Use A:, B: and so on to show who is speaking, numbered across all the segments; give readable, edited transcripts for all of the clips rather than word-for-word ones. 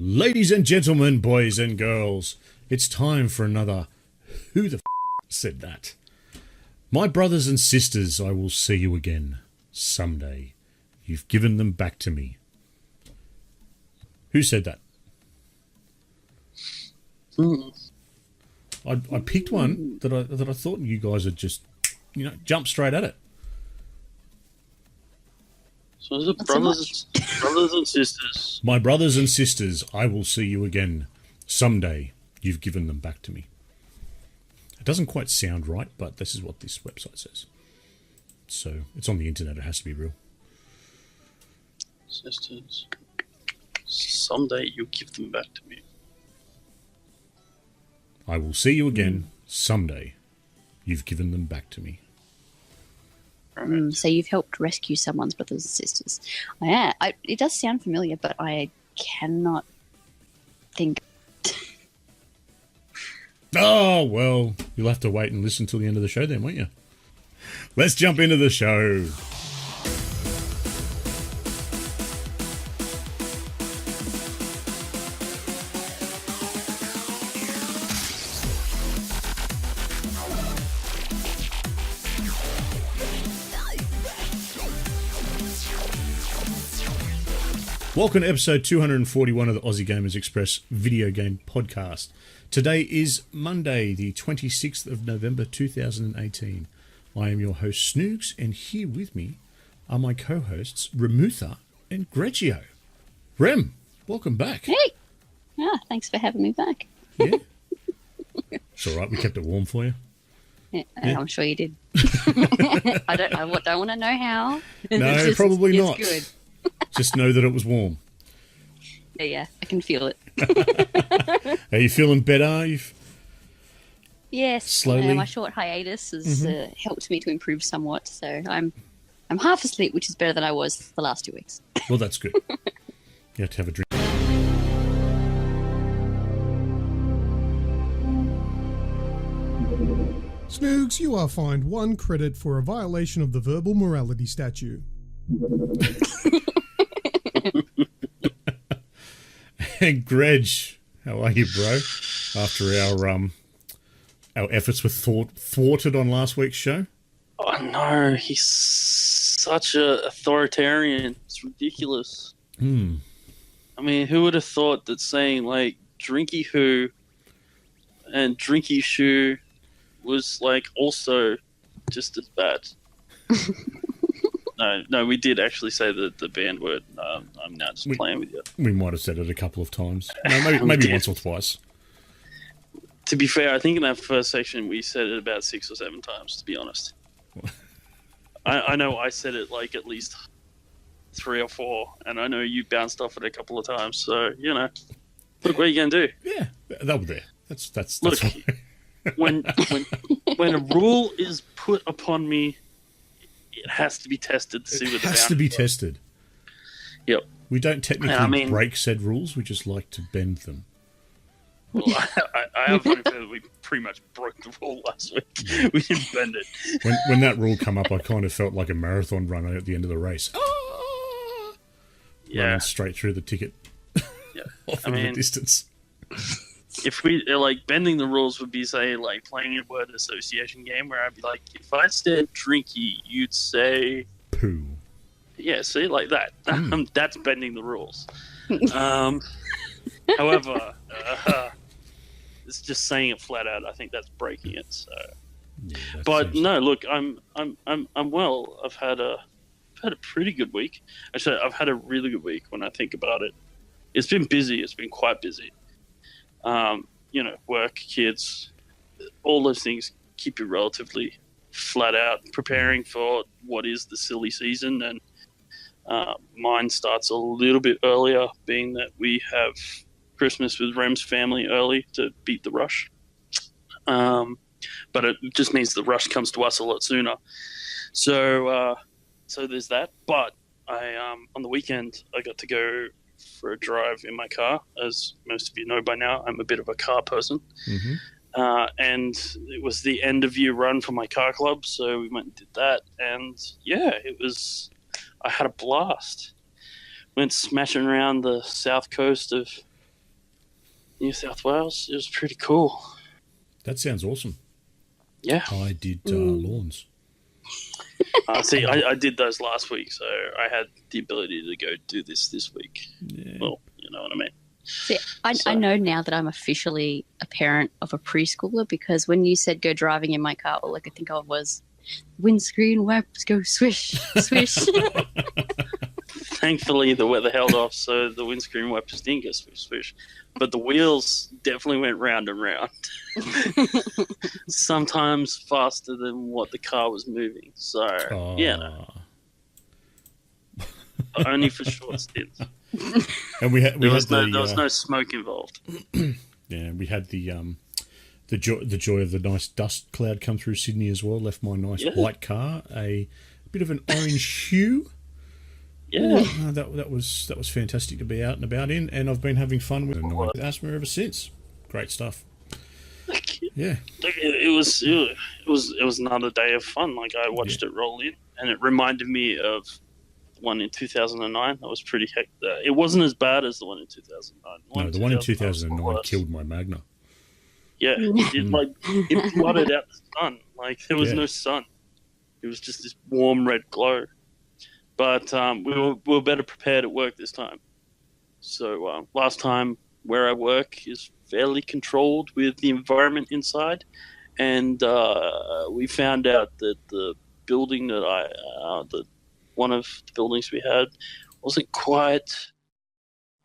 A: Ladies and gentlemen, boys and girls, it's time for another Who the Said That? My brothers and sisters, I will see you again someday. You've given them back to me. Who said that? I picked one that I thought you guys would just, jump straight at it.
B: So is it brothers and sisters?
A: My brothers and sisters, I will see you again someday. You've given them back to me. It doesn't quite sound right, but this is what this website says. So it's on the internet. It has to be real.
B: Sisters. Someday you'll give them back to me.
A: I will see you again someday. You've given them back to me.
C: So you've helped rescue someone's brothers and sisters. Yeah, it does sound familiar, but I cannot think.
A: Oh, well, you'll have to wait and listen till the end of the show then, won't you? Let's jump into the show. Welcome to episode 241 of the Aussie Gamers Express video game podcast. Today is Monday, the 26th of November 2018. I am your host, Snoogs, and here with me are my co-hosts, Remutha and Grejio. Rem, welcome back.
C: Hey! Thanks for having me back.
A: Yeah? It's all right, we kept it warm for you.
C: Yeah. I'm sure you did. I don't want to know how.
A: No, probably
C: it's
A: not.
C: Good.
A: Just know that it was warm.
C: Yeah, I can feel it.
A: Are you feeling better?
C: Yes,
A: Slowly?
C: my short hiatus has helped me to improve somewhat, so I'm half asleep, which is better than I was the last 2 weeks.
A: Well, that's good. You have to have a drink.
D: Snoogs, you are fined 1 credit for a violation of the verbal morality statute.
A: And Greg, how are you, bro? After our efforts were thwarted on last week's show.
B: Oh no, he's such a authoritarian. It's ridiculous. I mean, who would have thought that saying like Drinky who and Drinky shoe was like also just as bad? No, we did actually say the banned word. I'm now just playing with you.
A: We might have said it a couple of times. No, maybe once or twice.
B: To be fair, I think in that first section we said it about 6 or 7 times, to be honest. I know I said it like at least 3 or 4, and I know you bounced off it a couple of times, so, look, what are you going to do?
A: Yeah, that was there. That's
B: look, when a rule is put upon me, it has to be tested to see what
A: it has to be tested.
B: Yep.
A: We don't technically break said rules, we just like to bend them.
B: Well, I have one that we pretty much broke the rule last week. We didn't bend it.
A: When that rule come up, I kind of felt like a marathon runner at the end of the race.
B: Yeah.
A: Running straight through the ticket.
B: Yeah.
A: Off into the distance.
B: If we, like, bending the rules would be, say, like, playing a word association game where I'd be like, if I said drinky, you'd say...
A: poo.
B: Yeah, see, like that. That's bending the rules. However, it's just saying it flat out. I think that's breaking it. So, yeah, but no, look, I'm well. I've had a pretty good week. Actually, I've had a really good week when I think about it. It's been busy. It's been quite busy. Work, kids, all those things keep you relatively flat out, preparing for what is the silly season. And mine starts a little bit earlier, being that we have Christmas with Rem's family early to beat the rush. But it just means the rush comes to us a lot sooner. So there's that. But on the weekend, I got to go for a drive in my car. As most of you know by now, I'm a bit of a car person. And it was the end of year run for my car club, so we went and did that. And yeah, I had a blast. Went smashing around the south coast of New South Wales. It was pretty cool.
A: That sounds awesome.
B: Yeah.
A: I did lawns.
B: See, I did those last week, so I had the ability to go do this week.
A: Yeah.
B: Well, you know what I mean.
C: See, I know now that I'm officially a parent of a preschooler, because when you said go driving in my car, all I could think of was windscreen wipers go swish, swish.
B: Thankfully, the weather held off, so the windscreen wipers didn't go swish, swish. But the wheels definitely went round and round. Sometimes faster than what the car was moving. So, yeah. Only for short stints.
A: And there was
B: no smoke involved.
A: Yeah, we had the joy of the nice dust cloud come through Sydney as well. Left my nice white car a bit of an orange hue.
B: Yeah,
A: that was fantastic to be out and about in, and I've been having fun with asthma ever since. Great stuff. Yeah,
B: it was another day of fun. Like, I watched it roll in, and it reminded me of one in 2009. That was pretty hectic. It wasn't as bad as the one in 2009.
A: No, the one in 2009 killed my Magna.
B: Yeah, it flooded out the sun. Like, there was no sun. It was just this warm red glow. But we were better prepared at work this time. So last time, where I work is fairly controlled with the environment inside, and we found out that the building that one of the buildings we had wasn't quite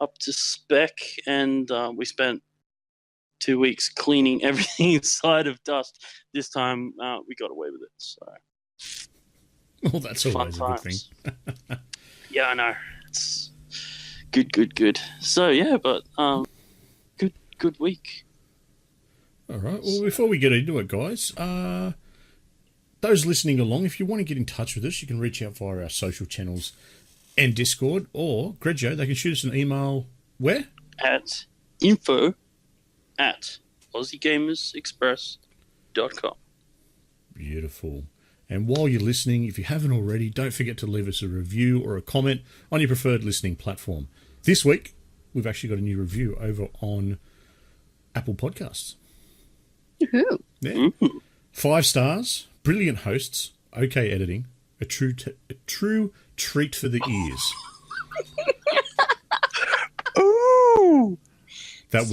B: up to spec, and we spent 2 weeks cleaning everything inside of dust. This time we got away with it. So.
A: Well, that's always a good thing.
B: Yeah, I know. It's good. So, yeah, but good week.
A: All right. Well, before we get into it, guys, those listening along, if you want to get in touch with us, you can reach out via our social channels and Discord, or Grejio, they can shoot us an email where?
B: At info@AussieGamersExpress.com.
A: Beautiful. And while you're listening, if you haven't already, don't forget to leave us a review or a comment on your preferred listening platform. This week, we've actually got a new review over on Apple Podcasts.
C: Woohoo.
A: Yeah. 5 stars, brilliant hosts, okay editing, a true treat for the ears.
B: Ooh!
A: That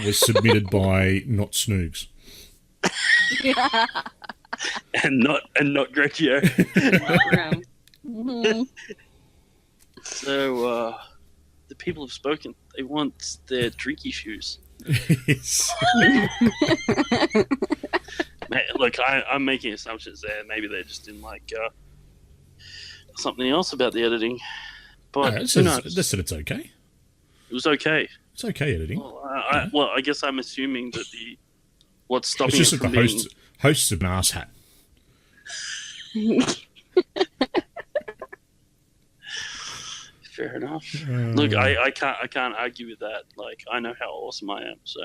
A: was submitted by Not Snoogs.
B: And not Grejio. So the people have spoken. They want their Drinky shoes.
A: Yes.
B: Look, I'm making assumptions there. Maybe they just didn't like something else about the editing. But
A: They said it's okay.
B: It was okay.
A: It's okay editing.
B: Well, I guess I'm assuming that what's stopping
A: it's just
B: it from
A: that the
B: being...
A: hosts of an arse hat.
B: Fair enough. Look, I can't argue with that. Like, I know how awesome I am, so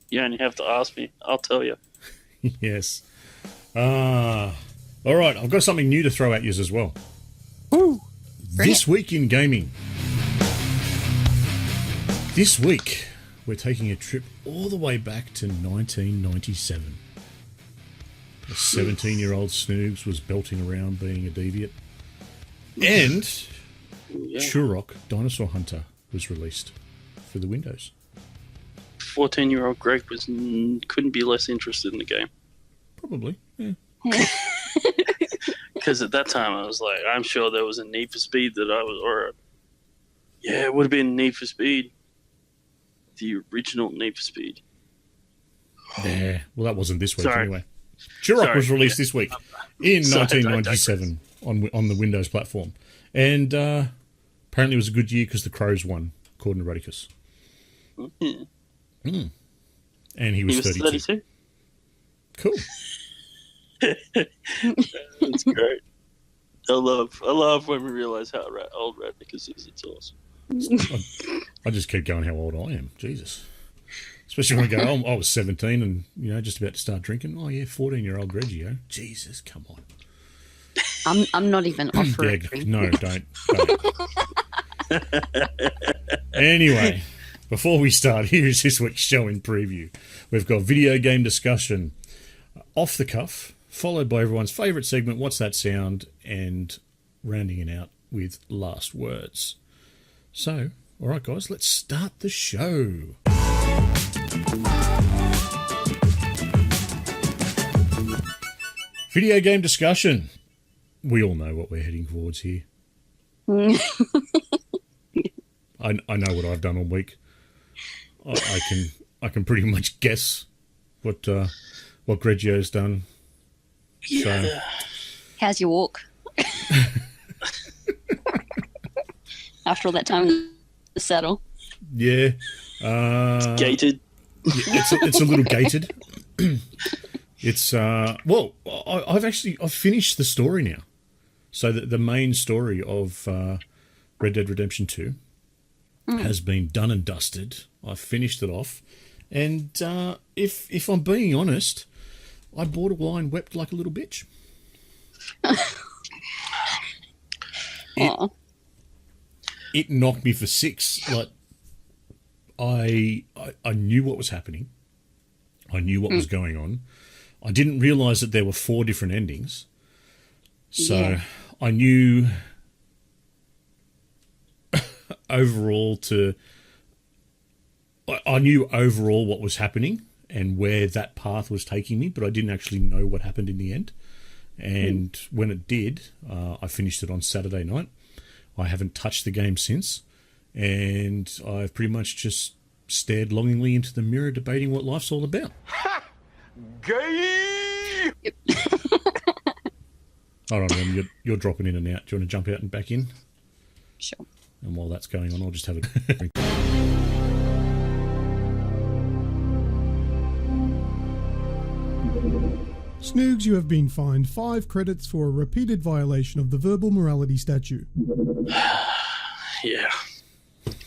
B: you only have to ask me. I'll tell you.
A: Yes. All right, I've got something new to throw at you as well.
C: Ooh,
A: this week in gaming. This week, we're taking a trip all the way back to 1997. A 17-year-old Snoogs was belting around being a deviant. And Turok Dinosaur Hunter was released for the Windows.
B: 14-year-old Greg couldn't be less interested in the game.
A: Probably, yeah.
B: Because at that time I was like, I'm sure there was a Need for Speed that I was, it would have been Need for Speed. The original Need for Speed.
A: Yeah, well, that wasn't this week anyway. Turok was released this week in 1997 on the Windows platform. And apparently it was a good year because the Crows won, according to Radicus. Mm. And he was 32. Cool.
B: That's great. I love when we realise how old Radicus is. It's awesome.
A: I just keep going how old I am. Jesus. Especially when I go, I was 17 and, just about to start drinking. Oh, yeah, 14-year-old Grejio. Jesus, come on.
C: I'm not even offering.
A: No, don't. Anyway, before we start, here is this week's show in preview. We've got video game discussion, off the cuff, followed by everyone's favourite segment, What's That Sound, and rounding it out with last words. So, all right, guys, let's start the show. Video game discussion. We all know what we're heading towards here. I know what I've done all week. I can pretty much guess what Grejio's done.
B: Yeah.
A: So,
C: How's your walk? After all that time in the saddle.
A: yeah.
B: Gated.
A: It's a little gated. It's well, I've finished the story now. So the main story of Red Dead Redemption 2 has been done and dusted. I've finished it off, and if I'm being honest, I borderline wept like a little bitch. It knocked me for six. Like I knew what was happening. I knew what was going on. I didn't realise that there were 4 different endings. So I knew overall what was happening and where that path was taking me, but I didn't actually know what happened in the end. And when it did, I finished it on Saturday night. I haven't touched the game since, and I've pretty much just stared longingly into the mirror debating what life's all about.
E: Ha! Gay!
A: Hold on, Rem, you're dropping in and out. Do you want to jump out and back in?
C: Sure.
A: And while that's going on, I'll just have a drink.
D: Snoogs, you have been fined 5 credits for a repeated violation of the verbal morality statute.
B: Yeah.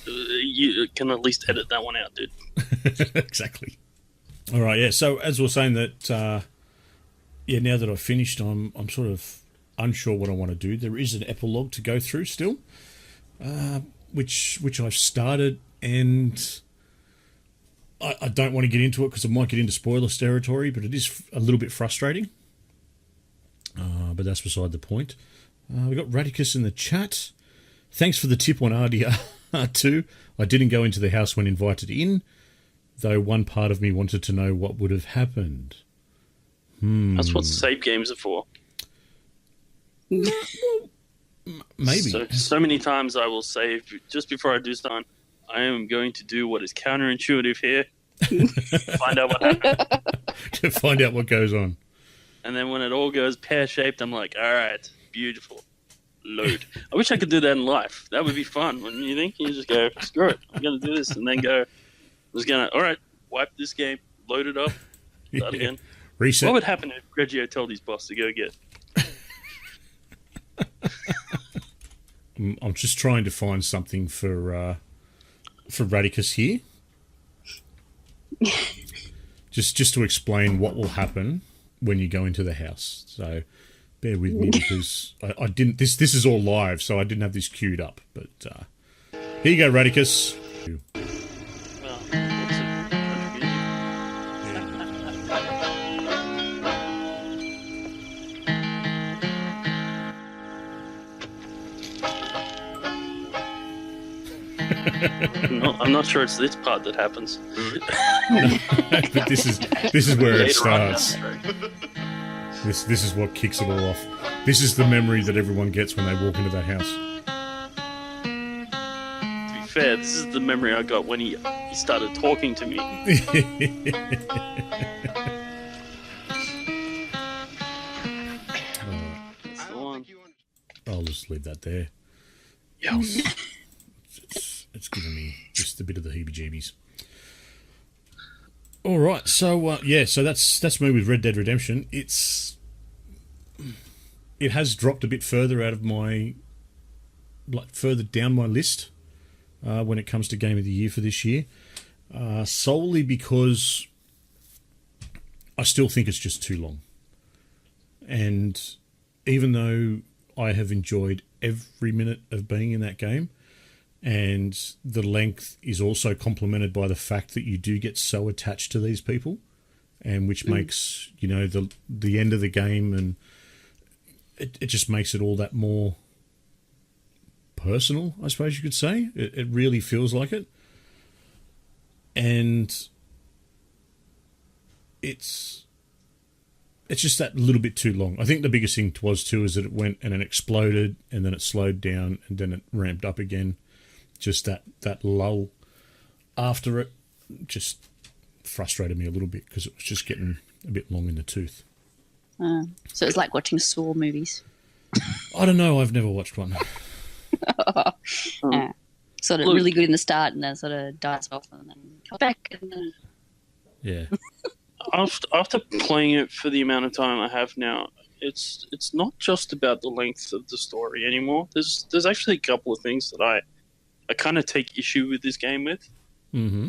B: You can at least edit that one out, dude.
A: Exactly. All right, yeah. So as we're saying that, now that I've finished, I'm sort of unsure what I want to do. There is an epilogue to go through still, which I've started, and I don't want to get into it because I might get into spoilers territory, but it is a little bit frustrating. But that's beside the point. We've got Radicus in the chat. Thanks for the tip on RDR2. I didn't go into the house when invited in, though one part of me wanted to know what would have happened.
B: That's what save games are for.
A: Maybe.
B: So many times I will save just before I do something. I am going to do what is counterintuitive here. Find out what happens.
A: To find out what goes on.
B: And then when it all goes pear-shaped, I'm like, all right, beautiful. Load. I wish I could do that in life. That would be fun. When you think, you just go, screw it. I'm going to do this. And then go, all right, wipe this game, load it up, start again.
A: Reset.
B: What would happen if Grejio told his boss to go get?
A: I'm just trying to find something for Radicus here. just to explain what will happen when you go into the house. So bear with me because I didn't. This is all live, so I didn't have this queued up. But here you go, Radicus.
B: Well, that's a contribution. I'm not sure it's this part that happens.
A: But this is where it
B: Later on.
A: starts. This is what kicks it all off. This is the memory that everyone gets when they walk into that house.
B: To be fair, this is the memory I got when he started talking to me. That's the one.
A: I'll just leave that there.
B: Yeah.
A: It's giving me just a bit of the heebie-jeebies. All right, so so that's me with Red Dead Redemption. It has dropped a bit further out of my, further down my list when it comes to Game of the Year for this year, solely because I still think it's just too long. And even though I have enjoyed every minute of being in that game, And the length is also complemented by the fact that you do get so attached to these people, and which makes, you know, the end of the game, and it just makes it all that more personal, I suppose you could say. It really feels like it. And it's just that little bit too long. I think the biggest thing was too is that it went and it exploded, and then it slowed down, and then it ramped up again. Just that lull after it just frustrated me a little bit, because it was just getting a bit long in the tooth.
C: So it's like watching Saw movies.
A: I don't know. I've never watched one.
C: Sort of really good in the start, and then sort of dies off, and then come back. And then...
A: Yeah.
B: After playing it for the amount of time I have now, it's not just about the length of the story anymore. There's actually a couple of things that I kind of take issue with this game with.
A: Mm-hmm.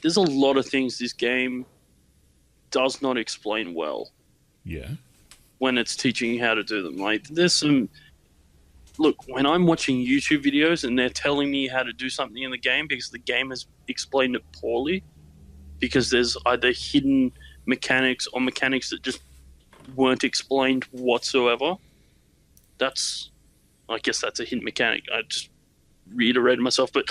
B: There's a lot of things this game does not explain well.
A: Yeah.
B: When it's teaching you how to do them. Like, there's some... Look, when I'm watching YouTube videos and they're telling me how to do something in the game because the game has explained it poorly, because there's either hidden mechanics or mechanics that just weren't explained whatsoever, I guess that's a hidden mechanic. I just reiterated myself, but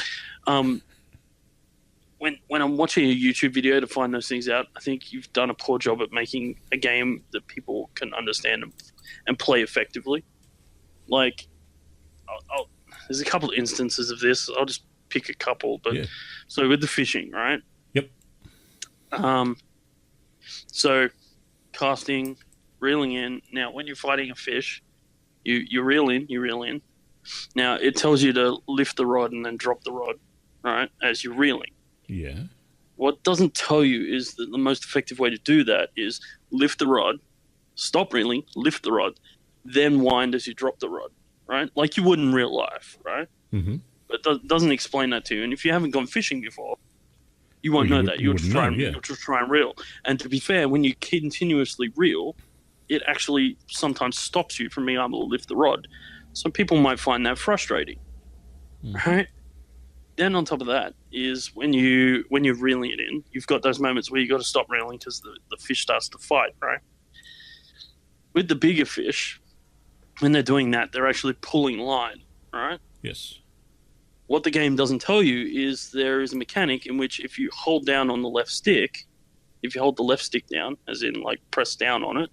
B: when I'm watching a YouTube video to find those things out, I think you've done a poor job at making a game that people can understand and play effectively. Like, there's a couple of instances of this. I'll just pick a couple. But yeah. So with the fishing, right?
A: Yep.
B: So casting, reeling in. Now, when you're fighting a fish, you reel in. Now, it tells you to lift the rod and then drop the rod, right, as you're reeling.
A: Yeah.
B: What doesn't tell you is that the most effective way to do that is lift the rod, stop reeling, lift the rod, then wind as you drop the rod, right? Like you would in real life, right?
A: Mm-hmm.
B: But it doesn't explain that to you. And if you haven't gone fishing before, you won't know that. You'll just try and reel. And to be fair, when you continuously reel, it actually sometimes stops you from being able to lift the rod. So people might find that frustrating, right? Then on top of that is when you're reeling it in, you've got those moments where you got to stop reeling because the fish starts to fight, right? With the bigger fish, when they're doing that, they're actually pulling line, right?
A: Yes.
B: What the game doesn't tell you is there is a mechanic in which if you hold down on the left stick, if you hold the left stick down, as in like press down on it,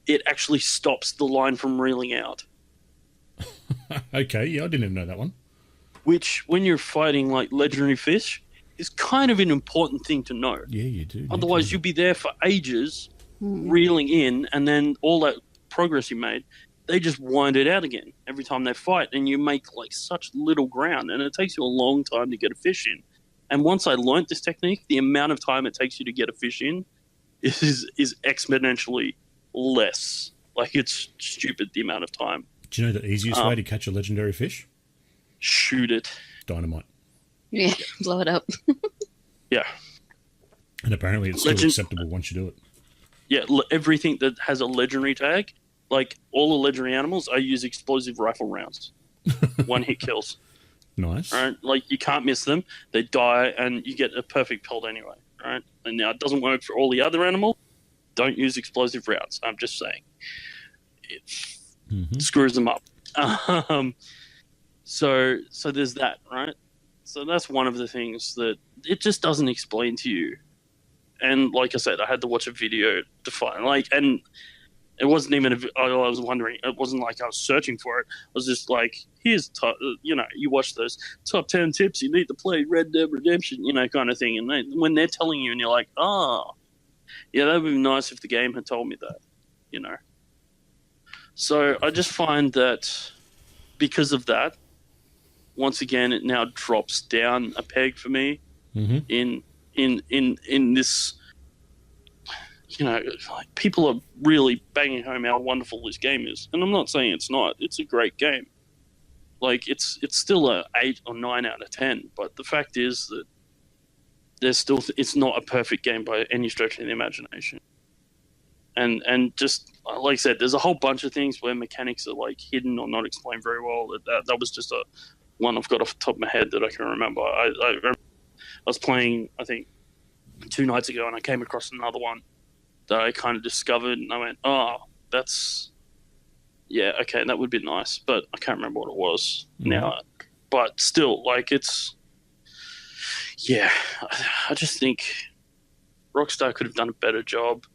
B: it actually stops the line from reeling out.
A: Okay, yeah, I didn't even know that one.
B: Which, when you're fighting like legendary fish, is kind of an important thing to know.
A: Yeah, you do.
B: Otherwise, you'll be there for ages, reeling in, and then all that progress you made, they just wind it out again every time they fight, and you make like such little ground, and it takes you a long time to get a fish in. And once I learnt this technique, the amount of time it takes you to get a fish in is exponentially less. Like, it's stupid the amount of time.
A: Do you know the easiest way to catch a legendary fish?
B: Shoot it.
A: Dynamite.
C: Yeah, blow it up.
B: Yeah.
A: And apparently it's still acceptable once you do it.
B: Yeah, everything that has a legendary tag, like all the legendary animals, I use explosive rifle rounds. One hit kills.
A: Nice.
B: Right? Like, you can't miss them. They die, and you get a perfect pelt anyway. Right? And now it doesn't work for all the other animals. Don't use explosive rounds. I'm just saying. It screws them up. So there's that, right? So that's one of the things that it just doesn't explain to you. And like I said, I had to watch a video to find, like, and it wasn't even, I was wondering, it wasn't like I was searching for it. I was just like, here's, you watch those top 10 tips you need to play Red Dead Redemption, kind of thing. And when they're telling you and you're like, yeah, that would be nice if the game had told me that, So I just find that because of that, once again, it now drops down a peg for me in this, like, people are really banging home how wonderful this game is. And I'm not saying it's not. It's a great game. Like, it's still a 8 or 9 out of 10. But the fact is that it's not a perfect game by any stretch of the imagination. And just, like I said, there's a whole bunch of things where mechanics are, like, hidden or not explained very well. That was just one I've got off the top of my head that I can remember. I remember I was playing, I think, 2 nights ago, and I came across another one that I kind of discovered, and I went, oh, that's, yeah, okay, that would be nice, but I can't remember what it was now. But still, like, it's, yeah, I just think Rockstar could have done a better job.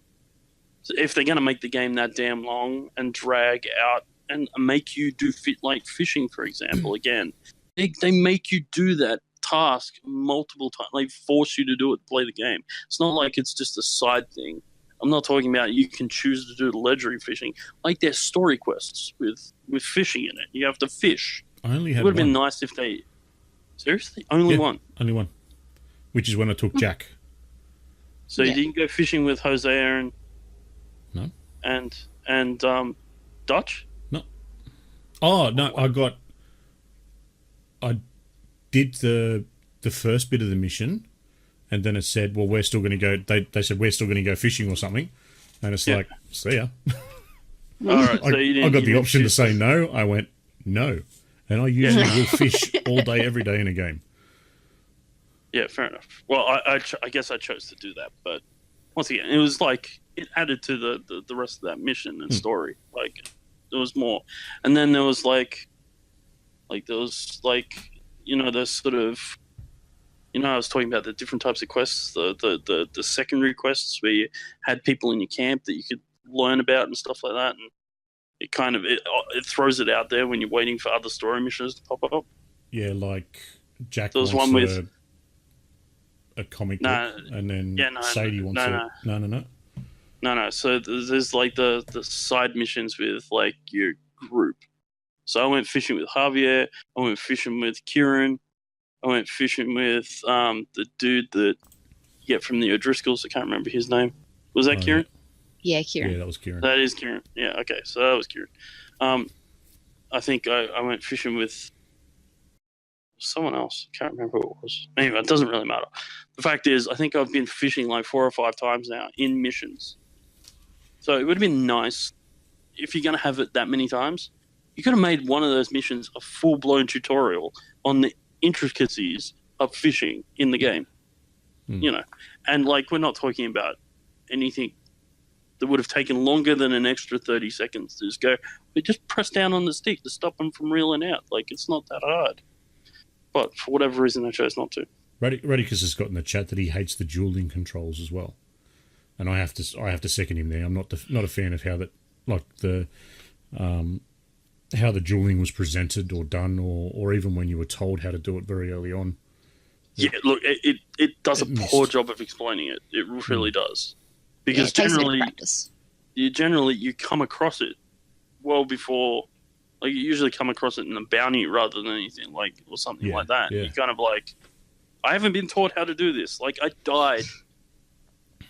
B: If they're going to make the game that damn long and drag out and make you do like fishing, for example, again, they make you do that task multiple times. They force you to do it to play the game. It's not like it's just a side thing. I'm not talking about you can choose to do the legendary fishing. Like, there's story quests with fishing in it. You have to fish.
A: I only had
B: It would have
A: one.
B: been nice if they... Seriously? Only one?
A: Only one. Which is when I took Jack.
B: So you didn't go fishing with Hosea and...
A: No.
B: And Dutch?
A: No. Oh, no, I did the first bit of the mission, and then it said, well, we're still going to go... They said, we're still going to go fishing or something. And it's like, see ya.
B: All right, so
A: I got the option to say no. I went, no. And I usually will fish all day, every day in a game.
B: Yeah, fair enough. Well, I guess I chose to do that, but once again, it was like it added to the rest of that mission and story. Like, there was more, and then there was like those those sort of, I was talking about the different types of quests, the secondary quests where you had people in your camp that you could learn about and stuff like that, and it kind of it throws it out there when you're waiting for other story missions to pop up.
A: Yeah, like Jack
B: there was
A: wants
B: one with
A: a comic book, and then Sadie wants No.
B: So there's like the side missions with like your group. So I went fishing with Javier. I went fishing with Kieran. I went fishing with the dude that you get from the O'Driscolls. I can't remember his name. Was that Kieran?
C: Yeah, Kieran.
A: Yeah, that was Kieran.
B: That is Kieran. Yeah, okay. So that was Kieran. I think I went fishing with someone else. I can't remember who it was. Anyway, it doesn't really matter. The fact is, I think I've been fishing like 4 or 5 times now in missions. So it would have been nice if you're going to have it that many times. You could have made one of those missions a full-blown tutorial on the intricacies of fishing in the game. And like, we're not talking about anything that would have taken longer than an extra 30 seconds to just go, but just press down on the stick to stop them from reeling out. Like, it's not that hard. But for whatever reason, I chose not to.
A: Radicus has got in the chat that he hates the dueling controls as well, and I have to second him there. I'm not a fan of how that, like, the how the dueling was presented or done, or even when you were told how to do it very early on.
B: Yeah, look, it does a poor job of explaining it. It really does, because generally you come across it well before. Like, you usually come across it in a bounty rather than anything, like, or something like that. Yeah. You're kind of like, I haven't been taught how to do this. Like, I died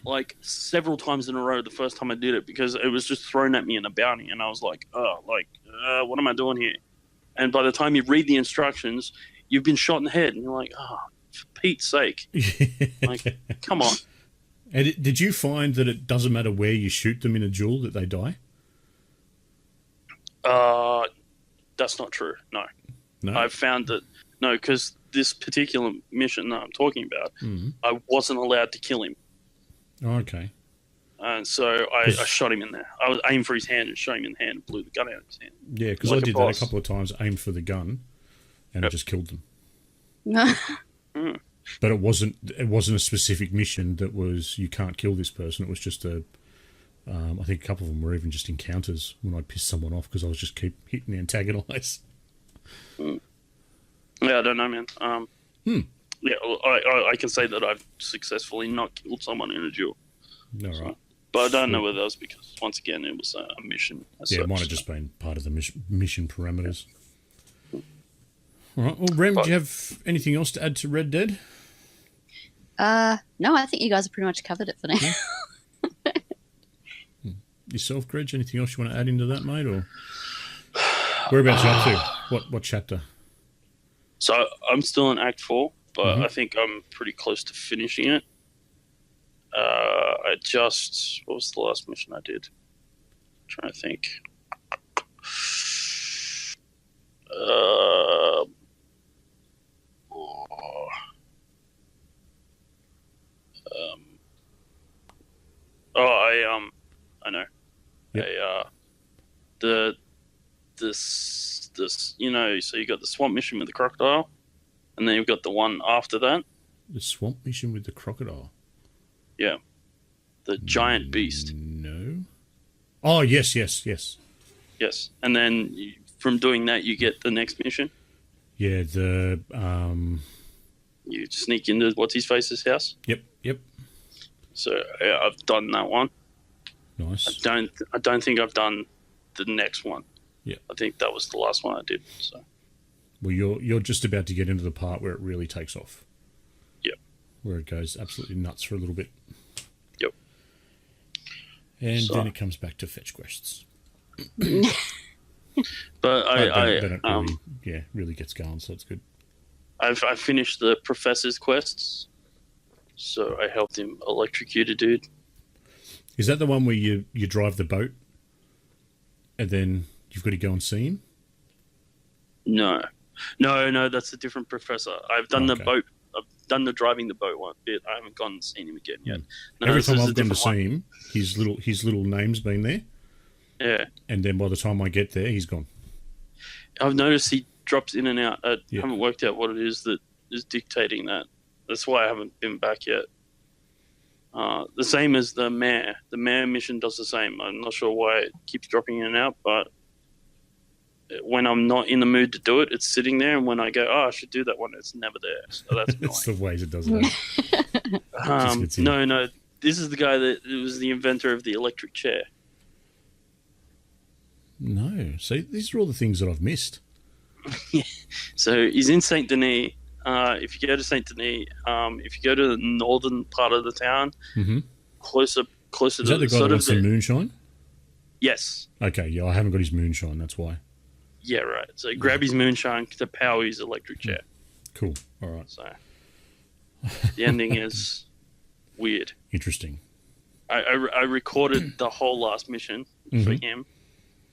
B: like several times in a row the first time I did it because it was just thrown at me in a bounty, and I was like, what am I doing here? And by the time you read the instructions, you've been shot in the head, and you're like, for Pete's sake. Like, come on.
A: And did you find that it doesn't matter where you shoot them in a duel that they die?
B: That's not true. No. I've found that because this particular mission that I'm talking about, I wasn't allowed to kill him.
A: Oh, okay.
B: And so I shot him in there. I was aimed for his hand and shot him in the hand and blew the gun out of his hand.
A: Yeah, because I did that a couple of times, aimed for the gun, and it just killed them. But it wasn't a specific mission that was, you can't kill this person. It was just I think a couple of them were even just encounters when I pissed someone off because I was just keep hitting the antagonise.
B: Yeah, I don't know, man. Yeah, I can say that I've successfully not killed someone in a duel.
A: All right.
B: But I don't know whether that was because, once again, it was a mission.
A: It might have just been part of the mission parameters. All right. Well, Rem, do you have anything else to add to Red Dead?
C: No, I think you guys have pretty much covered it for now.
A: Yourself, Greg, anything else you want to add into that, mate? Or whereabouts you up to? What chapter?
B: So I'm still in Act 4, but I think I'm pretty close to finishing it. What was the last mission I did? I'm trying to think. so you got the swamp mission with the crocodile, and then you've got the one after that.
A: The swamp mission with the crocodile?
B: Yeah. The giant beast.
A: No. Oh, yes.
B: Yes. And then from doing that, you get the next mission.
A: Yeah,
B: You sneak into what's-his-face's house.
A: Yep.
B: So yeah, I've done that one.
A: Nice.
B: I don't think I've done the next one.
A: Yeah.
B: I think that was the last one I did. So.
A: Well, you're just about to get into the part where it really takes off.
B: Yep.
A: Where it goes absolutely nuts for a little bit.
B: Yep.
A: And then it comes back to fetch quests.
B: But
A: really gets going, so it's good.
B: I finished the professor's quests, so I helped him electrocute a dude.
A: Is that the one where you drive the boat and then you've got to go and see him?
B: No, that's a different professor. I've done the boat. I've done the driving the boat one bit. I haven't gone and seen him again yet. No,
A: Every time I've gone to see him, his little name's been there.
B: Yeah.
A: And then by the time I get there, he's gone.
B: I've noticed he drops in and out. I haven't worked out what it is that is dictating that. That's why I haven't been back yet. The same as the mayor. The mayor mission does the same. I'm not sure why it keeps dropping in and out, but when I'm not in the mood to do it, it's sitting there, and when I go, I should do that one, it's never there. So that's annoying.
A: It's the ways it does that.
B: No. This is the guy that was the inventor of the electric chair.
A: No. See, these are all the things that I've missed.
B: Yeah. So he's in Saint Denis. If you go to Saint Denis, if you go to the northern part of the town, closer
A: is
B: to
A: that the guy that wants some moonshine?
B: Yes.
A: Okay, yeah, I haven't got his moonshine, that's why.
B: Yeah, right. So grab his moonshine to power his electric chair.
A: Cool. All right.
B: So the ending is weird.
A: Interesting.
B: I recorded the whole last mission for him.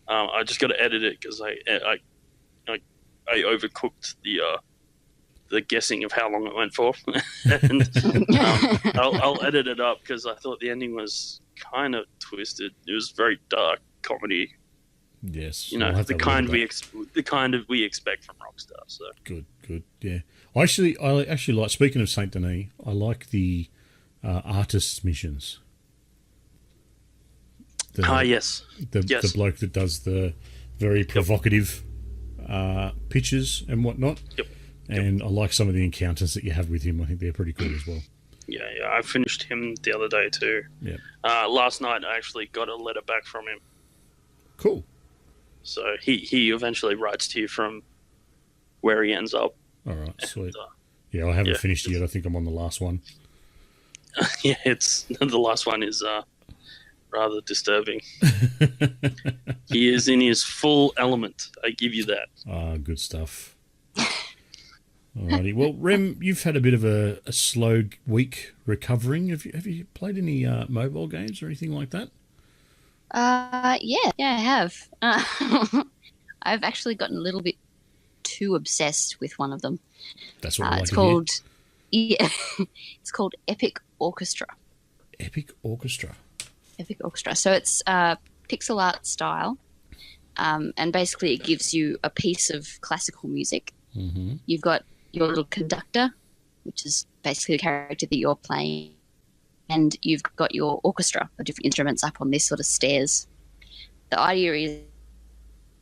B: I just got to edit it because I overcooked the guessing of how long it went for, and I'll edit it up because I thought the ending was kind of twisted. It was very dark comedy.
A: Yes,
B: the kind we expect from Rockstar. So
A: good, yeah. I actually like. Speaking of Saint Denis, I like the artists missions.
B: Yes.
A: The bloke that does the very provocative pictures and whatnot.
B: Yep.
A: And I like some of the encounters that you have with him. I think they're pretty cool as well.
B: Yeah. I finished him the other day too.
A: Yeah.
B: Last night I actually got a letter back from him.
A: Cool.
B: So he eventually writes to you from where he ends up.
A: All right, sweet. Yeah, I haven't finished yet. I think I'm on the last one.
B: Yeah, the last one is rather disturbing. He is in his full element. I give you that.
A: Good stuff. Alrighty. Well, Rem, you've had a bit of a slow week recovering. Have you played any mobile games or anything like that?
C: Yeah, I have. I've actually gotten a little bit too obsessed with one of them.
A: That's what I like
C: it's
A: to
C: called.
A: hear.
C: Yeah, it's called Epic Orchestra.
A: Epic Orchestra.
C: So it's pixel art style, and basically it gives you a piece of classical music. Mm-hmm. You've got your little conductor, which is basically the character that you're playing, and you've got your orchestra of different instruments up on this sort of stairs. The idea is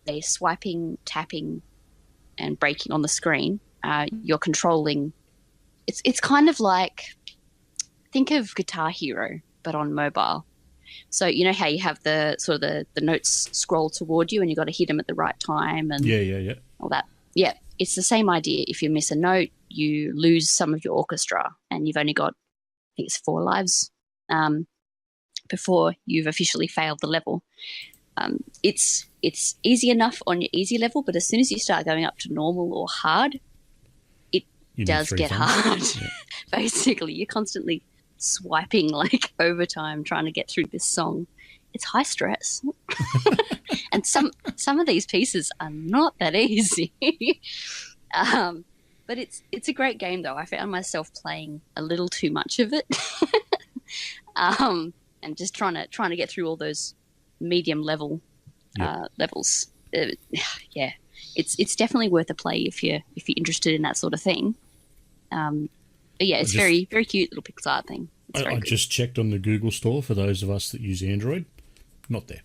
C: a swiping, tapping, and breaking on the screen. You're controlling. It's kind of like, think of Guitar Hero, but on mobile. So you know how you have the sort of the notes scroll toward you, and you got to hit them at the right time, and all that. Yeah, it's the same idea. If you miss a note, you lose some of your orchestra, and you've only got, I think it's 4 lives before you've officially failed the level. It's easy enough on your easy level, but as soon as you start going up to normal or hard, it does get hard. Yeah. Basically, you're constantly swiping like overtime trying to get through this song. It's high stress. And some of these pieces are not that easy. But it's a great game though. I found myself playing a little too much of it. And just trying to get through all those medium level levels. Yeah. it's definitely worth a play if you're interested in that sort of thing. But yeah, it's very very cute little pixel art thing.
A: I just checked on the Google store for those of us that use Android. Not there.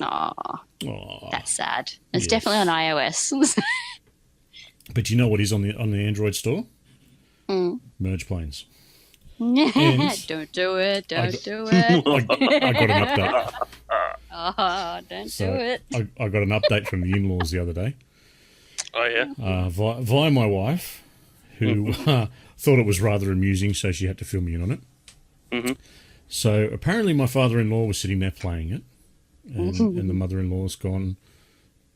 C: Aw, that's sad. It's definitely on iOS.
A: But you know what is on the Android store? Merge planes.
C: Don't do it. Don't do it.
A: I got an update.
C: Oh, don't do it.
A: I got an update from the in-laws the other day.
B: Oh, yeah?
A: Via my wife, who thought it was rather amusing, so she had to fill me in on it. Mm-hmm. So apparently my father-in-law was sitting there playing it, and the mother-in-law's gone,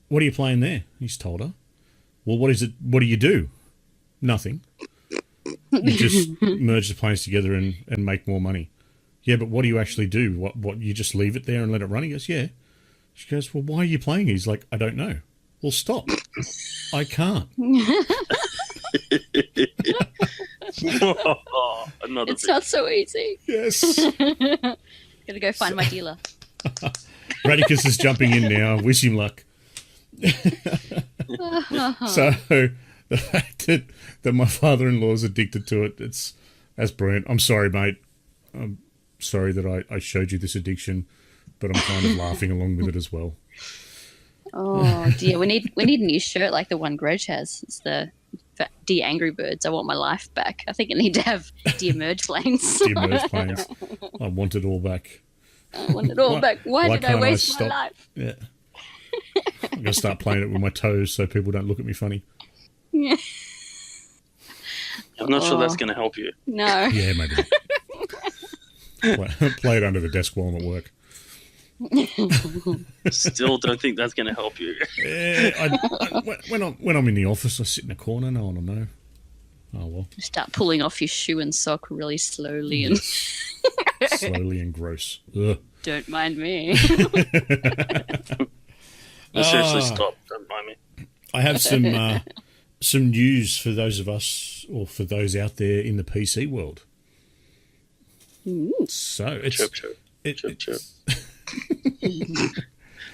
A: "What are you playing there?" He's told her. "Well, what is it? What do you do?" "Nothing. You just merge the planes together and make more money." "Yeah, but what do you actually do? What you just leave it there and let it run?" He goes, "Yeah." She goes, "Well, why are you playing?" He's like, "I don't know." "Well, stop." "I can't."
C: It's not so easy.
A: Yes.
C: Gotta go find my dealer.
A: Radicus is jumping in now. Wish him luck. So the fact that my father-in-law is addicted to it, that's brilliant. I'm sorry, mate. I'm sorry that I showed you this addiction, but I'm kind of laughing along with it as well.
C: Oh dear, we need a new shirt like the one Greg has. It's the Dear Angry Birds. I want my life back. I think I need to have Dear Merge Planes.
A: Dear Merge Planes. I want it all back.
C: I want it all back. Why did I waste my life?
A: Yeah. I'm going to start playing it with my toes so people don't look at me funny.
C: Yeah.
B: I'm not sure that's going to help you.
C: No.
A: Yeah, maybe. Play it under the desk while I'm at work.
B: Still don't think that's going to help you.
A: Yeah, when I'm in the office, I sit in a corner. No one will know. Oh well.
C: You start pulling off your shoe and sock really slowly and
A: slowly and gross. Ugh.
C: Don't mind me.
B: Seriously, stop. Don't mind me.
A: I have some news for those of us, or for those out there in the PC world. So it's
B: chirp.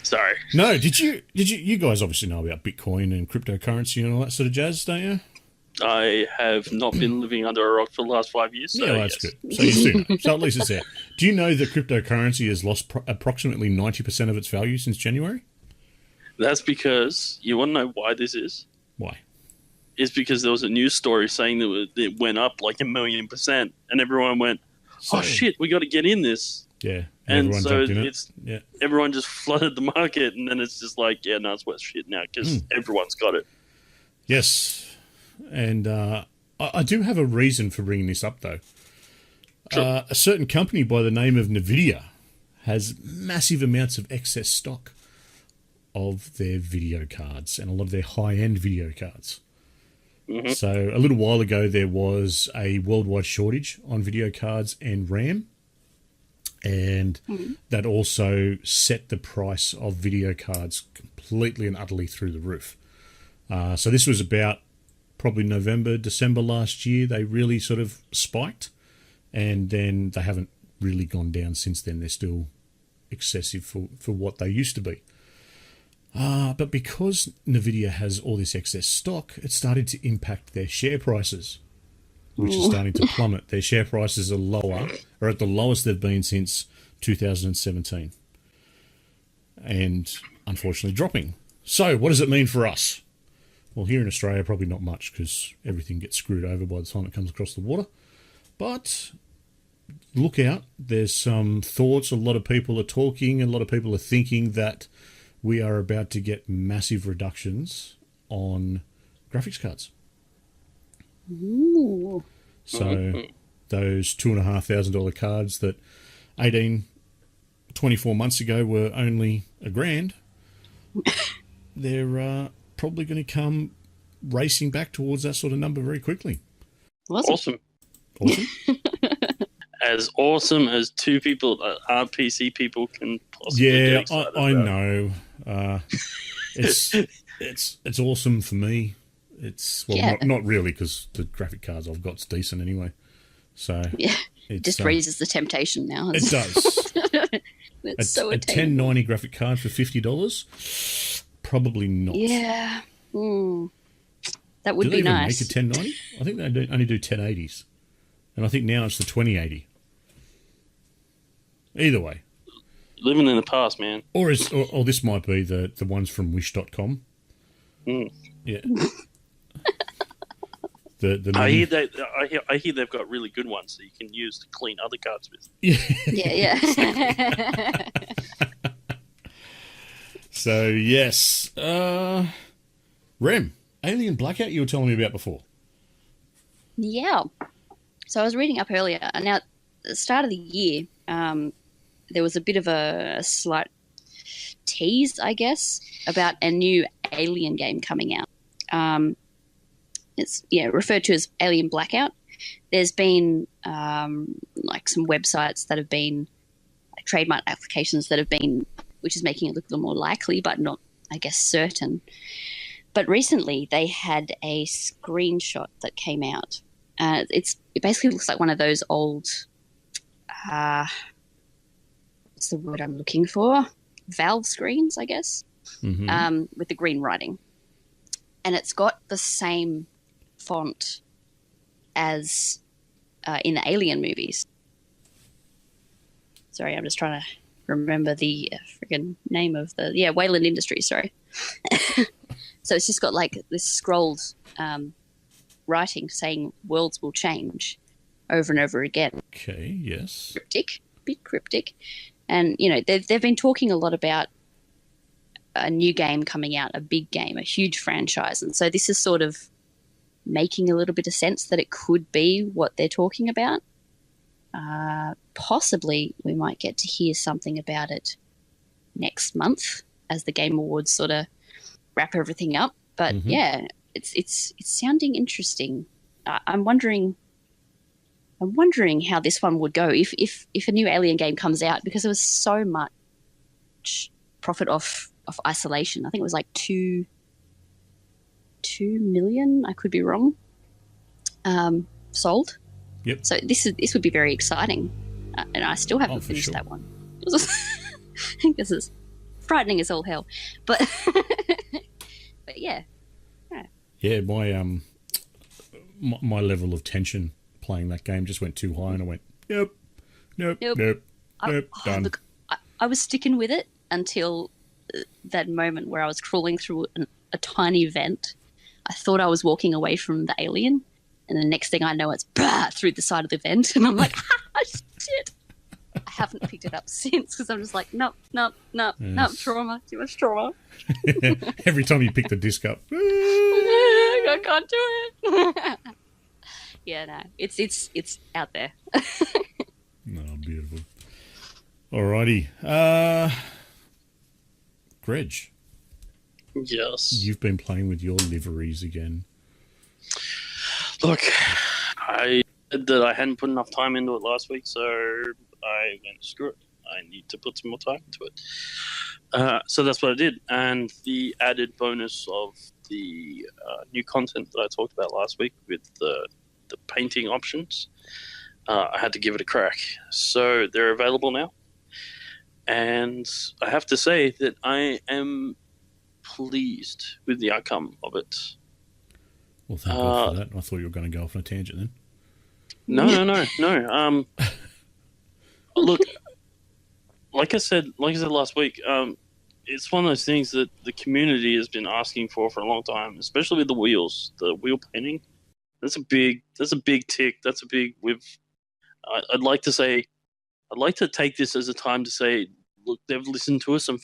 B: Sorry.
A: No, did you guys obviously know about Bitcoin and cryptocurrency and all that sort of jazz, don't you?
B: I have not been living under a rock for the last 5 years. So
A: yeah, well, that's good. So you do know. So at least it's there. Do you know that cryptocurrency has lost approximately 90% of its value since January?
B: That's because, you want to know why this is?
A: Why?
B: It's because there was a news story saying that it went up like 1,000,000%, and everyone went, "Oh shit, we got to get in this."
A: Yeah,
B: and so everyone just flooded the market, and then it's just like, yeah, no, it's worth shit now because everyone's got it.
A: Yes, and I do have a reason for bringing this up, though. Sure. A certain company by the name of NVIDIA has massive amounts of excess stock of their video cards and a lot of their high-end video cards. Mm-hmm. So a little while ago, there was a worldwide shortage on video cards and RAM. And that also set the price of video cards completely and utterly through the roof. So this was about probably November, December last year. They really sort of spiked, and then they haven't really gone down since then. They're still excessive for what they used to be. But because NVIDIA has all this excess stock, it started to impact their share prices, which is starting to plummet. Their share prices are lower, or at the lowest they've been since 2017. And unfortunately dropping. So what does it mean for us? Well, here in Australia, probably not much, because everything gets screwed over by the time it comes across the water. But look out. There's some thoughts. A lot of people are talking. A lot of people are thinking that we are about to get massive reductions on graphics cards.
C: Ooh.
A: So those $2,500 cards that 24 months ago were only $1,000, they're probably going to come racing back towards that sort of number very quickly.
B: Awesome. As awesome as two people that aren't PC people can possibly get excited
A: I
B: about.
A: know. It's awesome for me. It's not really, because the graphic cards I've got's decent anyway. So
C: yeah, it just raises the temptation now.
A: It does.
C: It's so
A: a 1090 graphic card for $50, Probably not.
C: Yeah. That would
A: Do they
C: be
A: even
C: nice.
A: make a 1090? I think they only do 1080s. And I think now it's the 2080. Either way.
B: Living in the past, man.
A: Or this might be the ones from wish.com. Yeah.
B: I hear they've got really good ones that you can use to clean other cards with.
C: Yeah.
A: So, yes. Rem, Alien Blackout you were telling me about before.
C: Yeah. So I was reading up earlier, and now at the start of the year, there was a bit of a slight tease, I guess, about a new Alien game coming out. It's referred to as Alien Blackout. There's been like some websites that have been like, trademark applications that have been, which is making it look a little more likely, but not, I guess, certain. But recently they had a screenshot that came out. It basically looks like one of those old, what's the word I'm looking for? Valve screens, I guess, with the green writing. And it's got the same font as in the Alien movies. Sorry, I'm just trying to remember the friggin' name of Wayland Industries, sorry. So it's just got like this scrolled writing saying worlds will change over and over again.
A: Okay, yes.
C: Bit cryptic. And, they've been talking a lot about a new game coming out, a big game, a huge franchise. And so this is sort of making a little bit of sense that it could be what they're talking about. Possibly we might get to hear something about it next month as the Game Awards sort of wrap everything up. But it's sounding interesting. I'm wondering how this one would go if a new Alien game comes out, because there was so much profit off Isolation. I think it was like 2 million. I could be wrong. Sold.
A: Yep.
C: So this would be very exciting, and I still haven't finished that one. I think this is frightening as all hell, but but yeah.
A: Yeah, my level of tension playing that game just went too high, and I went, nope, done.
C: Look, I was sticking with it until that moment where I was crawling through a tiny vent. I thought I was walking away from the alien, and the next thing I know, it's through the side of the vent, and I'm like, shit. I haven't picked it up since because I'm just like, nope, trauma, too much trauma.
A: Every time you pick the disc up,
C: I can't do it. Yeah, no, it's out there.
A: Oh, beautiful. Alrighty, Greg.
B: Yes.
A: You've been playing with your liveries again.
B: Look, I hadn't put enough time into it last week, so I went, screw it. I need to put some more time into it. So that's what I did. And the added bonus of the new content that I talked about last week with the painting options, I had to give it a crack. So they're available now. And I have to say that I am pleased with the outcome of it.
A: Well, thank God for that. I thought you were going to go off on a tangent then.
B: No. Look, like I said last week, it's one of those things that the community has been asking for a long time, especially with the wheels, the wheel painting. That's a big tick. That's a big. I'd like to take this as a time to say, look, they've listened to us and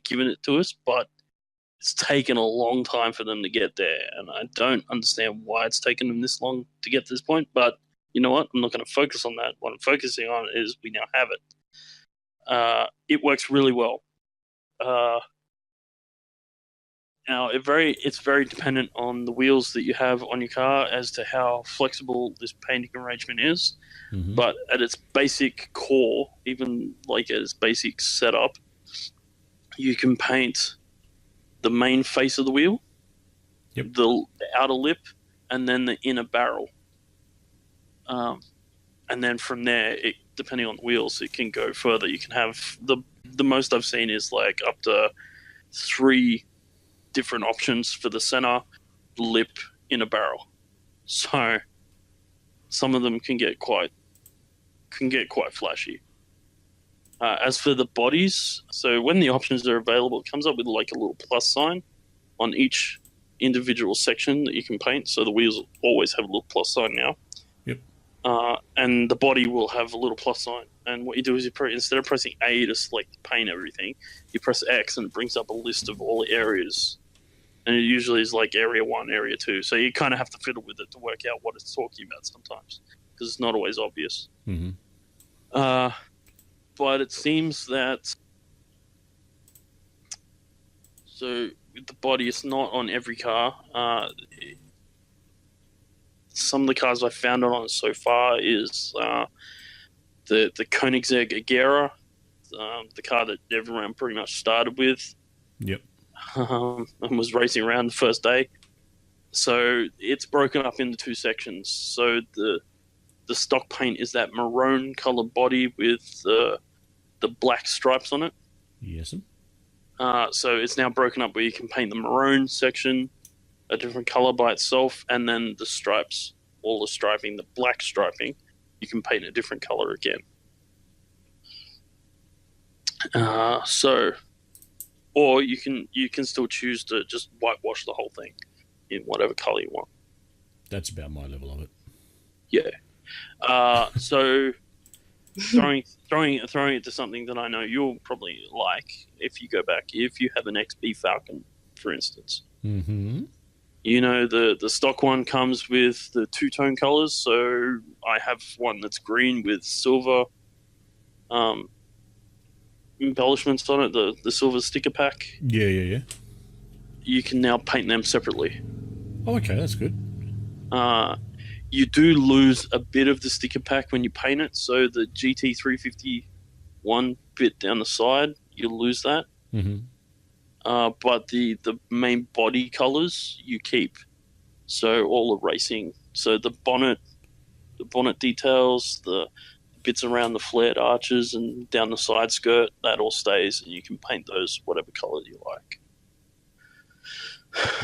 B: given it to us, but it's taken a long time for them to get there, and I don't understand why it's taken them this long to get to this point. But you know what? I'm not going to focus on that. What I'm focusing on is we now have it. It works really well. Now, it's very dependent on the wheels that you have on your car as to how flexible this painting arrangement is. Mm-hmm. But at its basic core, even like at its basic setup, you can paint the main face of the wheel, the outer lip, and then the inner barrel. And then from there, depending on the wheels, it can go further. You can have the most I've seen is like up to 3 different options for the center lip in a barrel. So some of them can get quite flashy. As for the bodies, so when the options are available, it comes up with like a little plus sign on each individual section that you can paint. So the wheels always have a little plus sign now.
A: Yep.
B: And the body will have a little plus sign. And what you do is instead of pressing A to select paint everything, you press X and it brings up a list of all the areas. And it usually is like area 1, area 2. So you kind of have to fiddle with it to work out what it's talking about sometimes, because it's not always obvious.
A: Mm-hmm.
B: But it seems that so with the body, it's not on every car. Some of the cars I found it on so far is the Koenigsegg Agera, the car that everyone pretty much started with.
A: Yep.
B: And was racing around the first day. So it's broken up into 2 sections. So the stock paint is that maroon colored body with the black stripes on it.
A: Yes.
B: So it's now broken up where you can paint the maroon section a different color by itself, and then the stripes, all the striping, the black striping, you can paint a different color again. Or you can still choose to just whitewash the whole thing in whatever color you want.
A: That's about my level of it.
B: Yeah. So throwing it to something that I know you'll probably like if you go back, if you have an XB Falcon, for instance.
A: Mm-hmm.
B: You know, the stock one comes with the 2-tone colors. So I have one that's green with silver embellishments on it, the silver sticker pack.
A: Yeah.
B: You can now paint them separately.
A: Oh, okay, that's good.
B: You do lose a bit of the sticker pack when you paint it. So the GT351 bit down the side, you'll lose that.
A: Mm-hmm.
B: But the main body colors you keep. So all the racing. So the bonnet details, the bits around the flared arches and down the side skirt, that all stays, and you can paint those whatever color you like.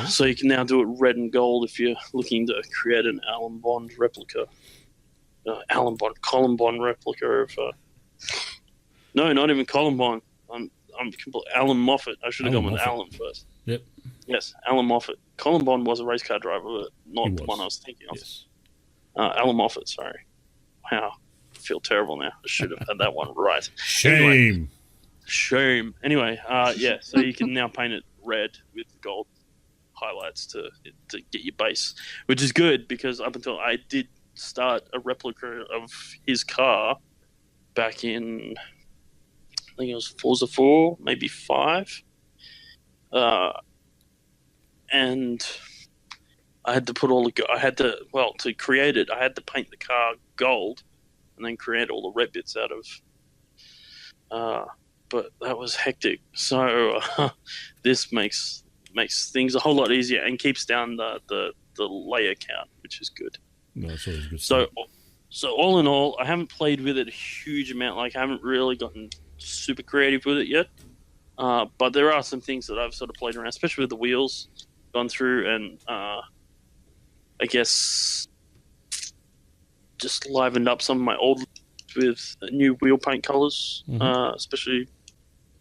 B: So you can now do it red and gold if you're looking to create an Alan Bond replica. Colin Bond replica of... no, not even Colin Bond. Alan Moffat. I should have gone with Alan first.
A: Yep.
B: Yes, Alan Moffat. Colin Bond was a race car driver, but not the one I was thinking of.
A: Yes.
B: Alan Moffat, sorry. Wow. I feel terrible now. I should have had that one right.
A: Shame.
B: Anyway, yeah, so you can now paint it red with gold highlights to get your base, which is good because up until I did start a replica of his car back in, I think it was Forza 4, maybe 5. And I had to put to create it, I had to paint the car gold and then create all the red bits out of, but that was hectic. So this makes things a whole lot easier and keeps down the layer count, which is good.
A: No, that's always good.
B: So all in all, I haven't played with it a huge amount. Like I haven't really gotten super creative with it yet. But there are some things that I've sort of played around, especially with the wheels, gone through and I guess just livened up some of my old with new wheel paint colors, especially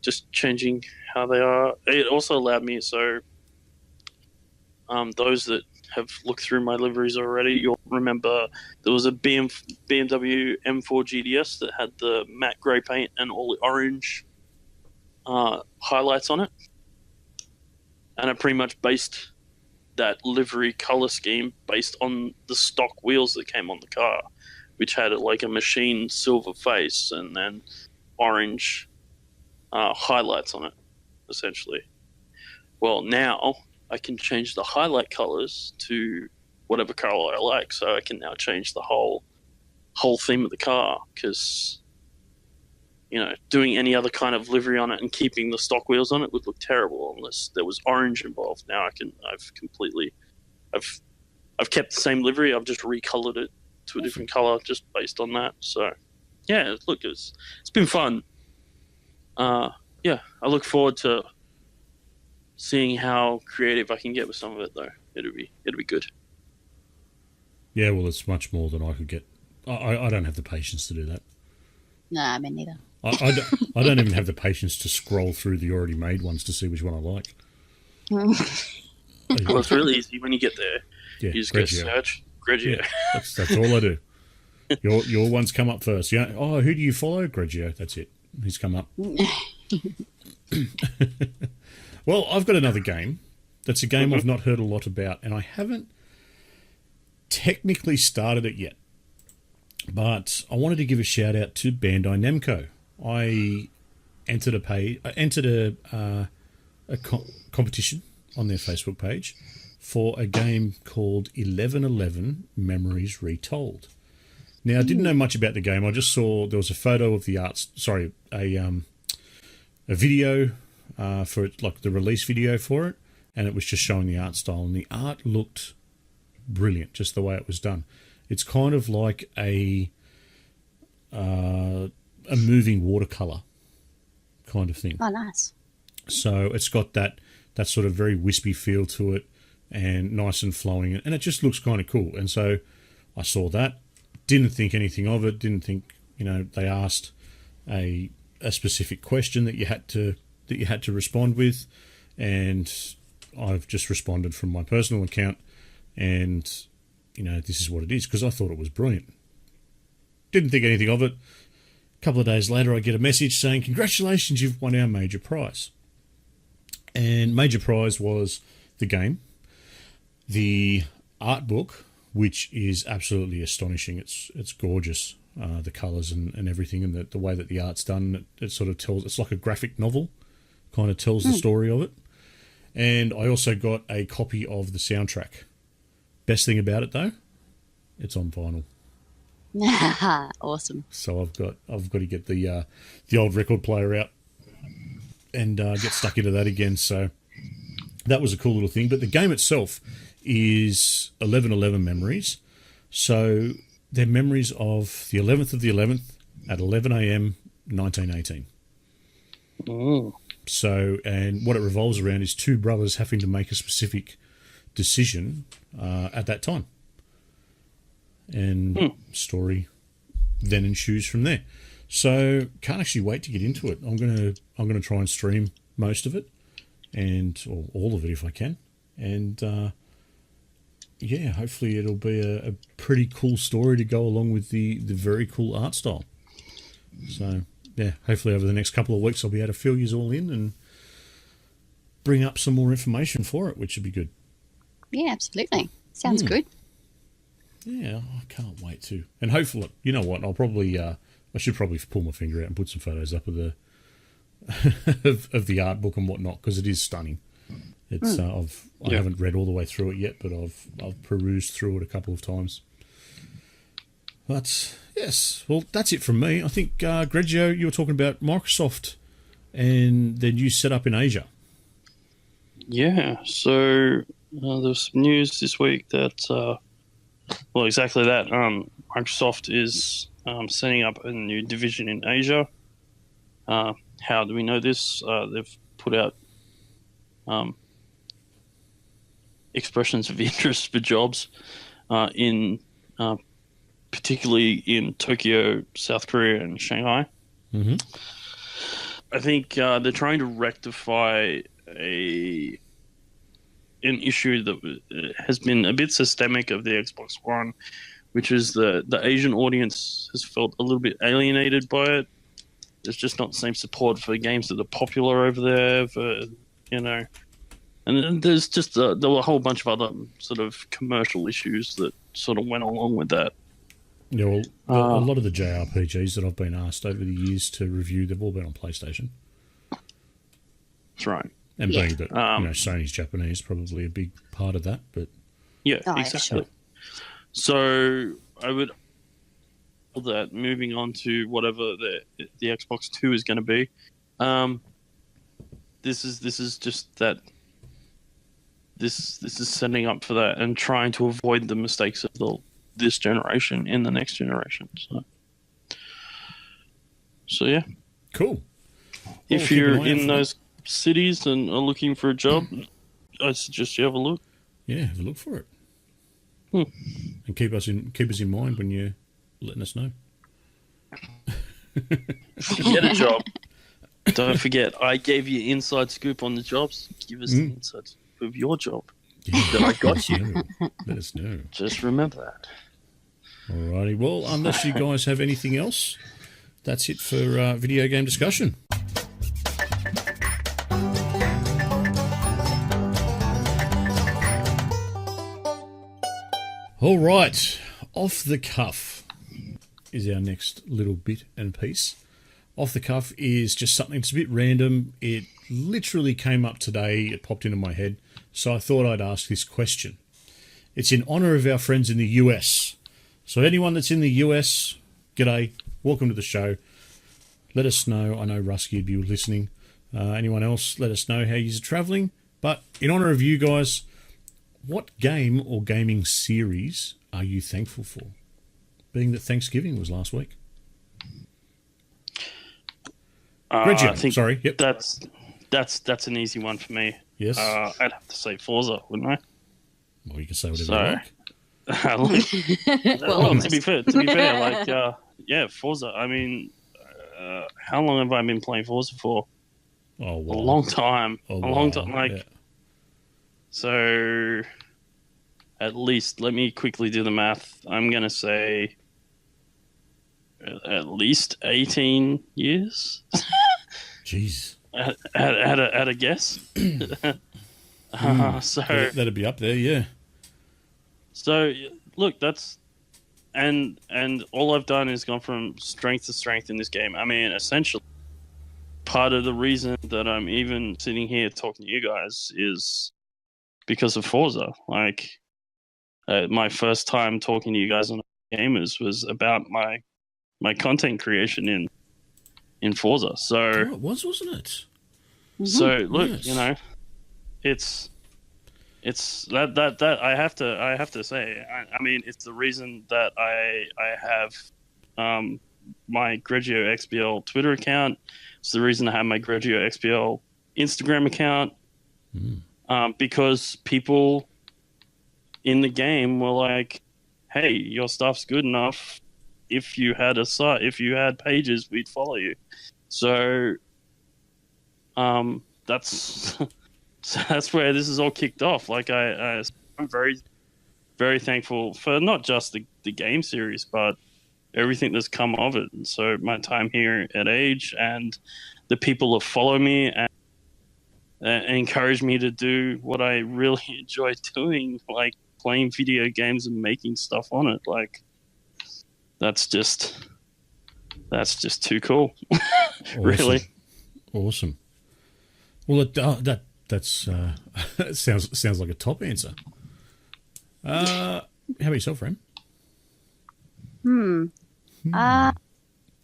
B: just changing how they are. It also allowed me, so those that have looked through my liveries already, you'll remember there was a BMW M4 GDS that had the matte grey paint and all the orange highlights on it. And I pretty much based that livery color scheme based on the stock wheels that came on the car, which had like a machine silver face and then orange highlights on it, essentially. Well, now I can change the highlight colors to whatever color I like, so I can now change the whole theme of the car, because doing any other kind of livery on it and keeping the stock wheels on it would look terrible unless there was orange involved. Now I've kept the same livery, I've just recolored it to a different color just based on that. So yeah, look, it's been fun. Yeah, I look forward to seeing how creative I can get with some of it, though. It'll be good.
A: Yeah, well, it's much more than I could get. I don't have the patience to do that.
C: Nah, me neither.
A: I don't even have the patience to scroll through the already made ones to see which one I like.
B: Well, it's really easy when you get there.
A: Yeah,
B: You just go search Grejio.
A: Yeah, that's all I do. Your ones come up first. Yeah. Oh, who do you follow? Grejio. That's it. He's come up. Well, I've got another game. That's a game I've not heard a lot about, and I haven't technically started it yet. But I wanted to give a shout out to Bandai Namco. I entered a competition on their Facebook page for a game called 1111 Memories Retold. Now, I didn't know much about the game. I just saw there was a photo of the a video for it, like the release video for it, and it was just showing the art style, and the art looked brilliant, just the way it was done. It's kind of like a moving watercolor kind of thing.
C: Oh, nice.
A: So it's got that sort of very wispy feel to it, and nice and flowing, and it just looks kind of cool. And so I saw that, didn't think anything of it, didn't think, they asked a specific question that you had to respond with, and I've just responded from my personal account, and this is what it is, because I thought it was brilliant. Didn't think anything of it. A couple of days later, I get a message saying, congratulations, you've won our major prize. And major prize was the game, the art book, which is absolutely astonishing. It's gorgeous, the colours and everything, and the way that the art's done. It sort of tells, it's like a graphic novel, kind of tells the story of it. And I also got a copy of the soundtrack. Best thing about it, though, it's on vinyl.
C: Awesome.
A: So I've got to get the old record player out and get stuck into that again. So that was a cool little thing. But the game itself is 1111 memories. So they're memories of the 11th of the 11th at 11 a.m. 1918.
B: Oh.
A: So, and what it revolves around is two brothers having to make a specific decision at that time. And story then ensues from there. So can't actually wait to get into it. I'm gonna try and stream most of it, or all of it if I can. And hopefully it'll be a pretty cool story to go along with the very cool art style. So yeah, hopefully over the next couple of weeks I'll be able to fill you all in and bring up some more information for it, which would be good.
C: Yeah, absolutely. Sounds good.
A: Yeah, I can't wait to. And hopefully, you know what, I'll probably, I should probably pull my finger out and put some photos up of the of the art book and whatnot, because it is stunning. It's I haven't read all the way through it yet, but I've perused through it a couple of times. But yes, well, that's it from me. I think Grejio, you were talking about Microsoft and their new setup in Asia.
B: Yeah, so there's some news this week that, exactly that. Microsoft is setting up a new division in Asia. How do we know this? They've put out expressions of interest for jobs particularly in Tokyo, South Korea, and Shanghai.
A: Mm-hmm.
B: I think they're trying to rectify an issue that has been a bit systemic of the Xbox One, which is the Asian audience has felt a little bit alienated by it. There's just not the same support for games that are popular over there, and then there's just there were a whole bunch of other sort of commercial issues that sort of went along with that.
A: Yeah, well, a lot of the JRPGs that I've been asked over the years to review, they've all been on PlayStation.
B: That's right.
A: And being that Sony's Japanese, probably a big part of that. But
B: exactly.
C: Sure.
B: So I would that moving on to whatever the Xbox 2 is going to be. This is just that. This is setting up for that and trying to avoid the mistakes of this generation in the next generation. So yeah,
A: cool.
B: If you're in those cities and are looking for a job, I suggest you have a look.
A: Yeah, have a look for it. And keep us in mind when you're letting us know.
B: Get a job. Don't forget, I gave you inside scoop on the jobs. Give us the inside scoop of your job.
A: Yeah,
B: that I got you.
A: Let us know.
B: Just remember that.
A: Alrighty. Well, unless you guys have anything else, that's it for video game discussion. All right, off the cuff is our next little bit and piece. Off the cuff is just something that's a bit random. It literally came up today. It popped into my head, so I thought I'd ask this question. It's in honour of our friends in the US. So anyone that's in the US, g'day, welcome to the show. Let us know. I know Rusky would be listening. Anyone else, let us know how you're travelling. But in honour of you guys, what game or gaming series are you thankful for? Being that Thanksgiving was last week. Grejio,
B: I think
A: sorry. Yep.
B: That's an easy one for me.
A: Yes.
B: I'd have to say Forza, wouldn't I?
A: Well, you can say whatever you like.
B: Well, to be fair, like, yeah, Forza. I mean, how long have I been playing Forza for?
A: Oh, wow.
B: A long time.
A: Oh,
B: a long
A: wow.
B: time. Like,
A: yeah.
B: So, at least, let me quickly do the math. I'm going to say at least 18 years.
A: Jeez.
B: At a guess. So
A: that'd be up there, yeah.
B: So, look, that's... And all I've done is gone from strength to strength in this game. I mean, essentially, part of the reason that I'm even sitting here talking to you guys is because of Forza. Like, my first time talking to you guys on Gamers was about my content creation in Forza. So
A: it was, wasn't it?
B: So look,
A: yes.
B: you know, it's that I have to say. I mean, it's the reason that I have my Grejio XBL Twitter account. It's the reason I have my Grejio XBL Instagram account. Because people in the game were like, "Hey, your stuff's good enough. If you had a site, if you had pages, we'd follow you." So, that's where this is all kicked off. Like, I'm very, very thankful for not just the game series, but everything that's come of it. And so, my time here at Age and the people that follow me and encourage me to do what I really enjoy doing, like playing video games and making stuff on it. Like, that's just too cool.
A: Awesome.
B: Really
A: awesome. Well, that's it sounds like a top answer. How about yourself, Rem?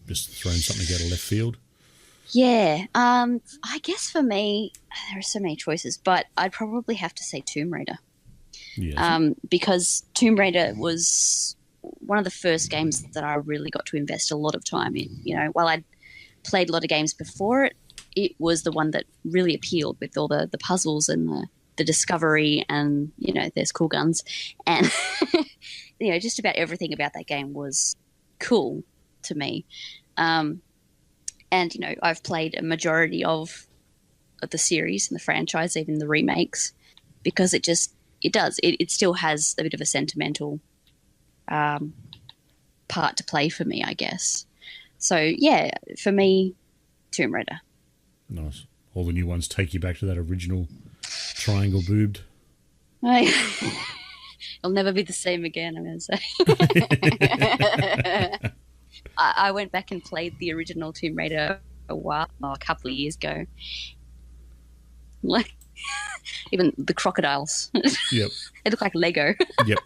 A: Just throwing something out of left field.
C: Yeah, I guess for me, there are so many choices, but I'd probably have to say Tomb Raider.
A: Yes.
C: Because Tomb Raider was one of the first games that I really got to invest a lot of time in. You know, while I'd played a lot of games before it, it was the one that really appealed with all the puzzles and the discovery and, you know, there's cool guns. And, you know, just about everything about that game was cool to me. And, you know, I've played a majority of the series and the franchise, even the remakes, because it still has a bit of a sentimental part to play for me, I guess. So, yeah, for me, Tomb Raider.
A: Nice. All the new ones take you back to that original triangle boobed.
C: It'll never be the same again, I'm going to say. I went back and played the original Tomb Raider a couple of years ago. Like, even the crocodiles.
A: Yep.
C: They look like Lego.
A: Yep.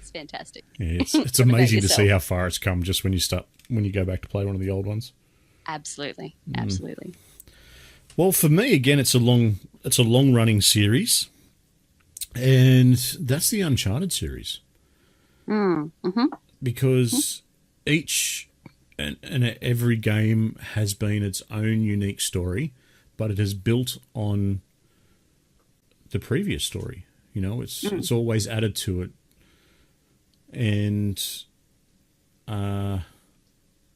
C: It's fantastic.
A: Yeah, it's amazing to see how far it's come just when you go back to play one of the old ones.
C: Absolutely. Absolutely.
A: Well, for me, again, it's a long running series, and that's the Uncharted series. Because each and every game has been its own unique story but it has built on the previous story. You know, it's always added to it, and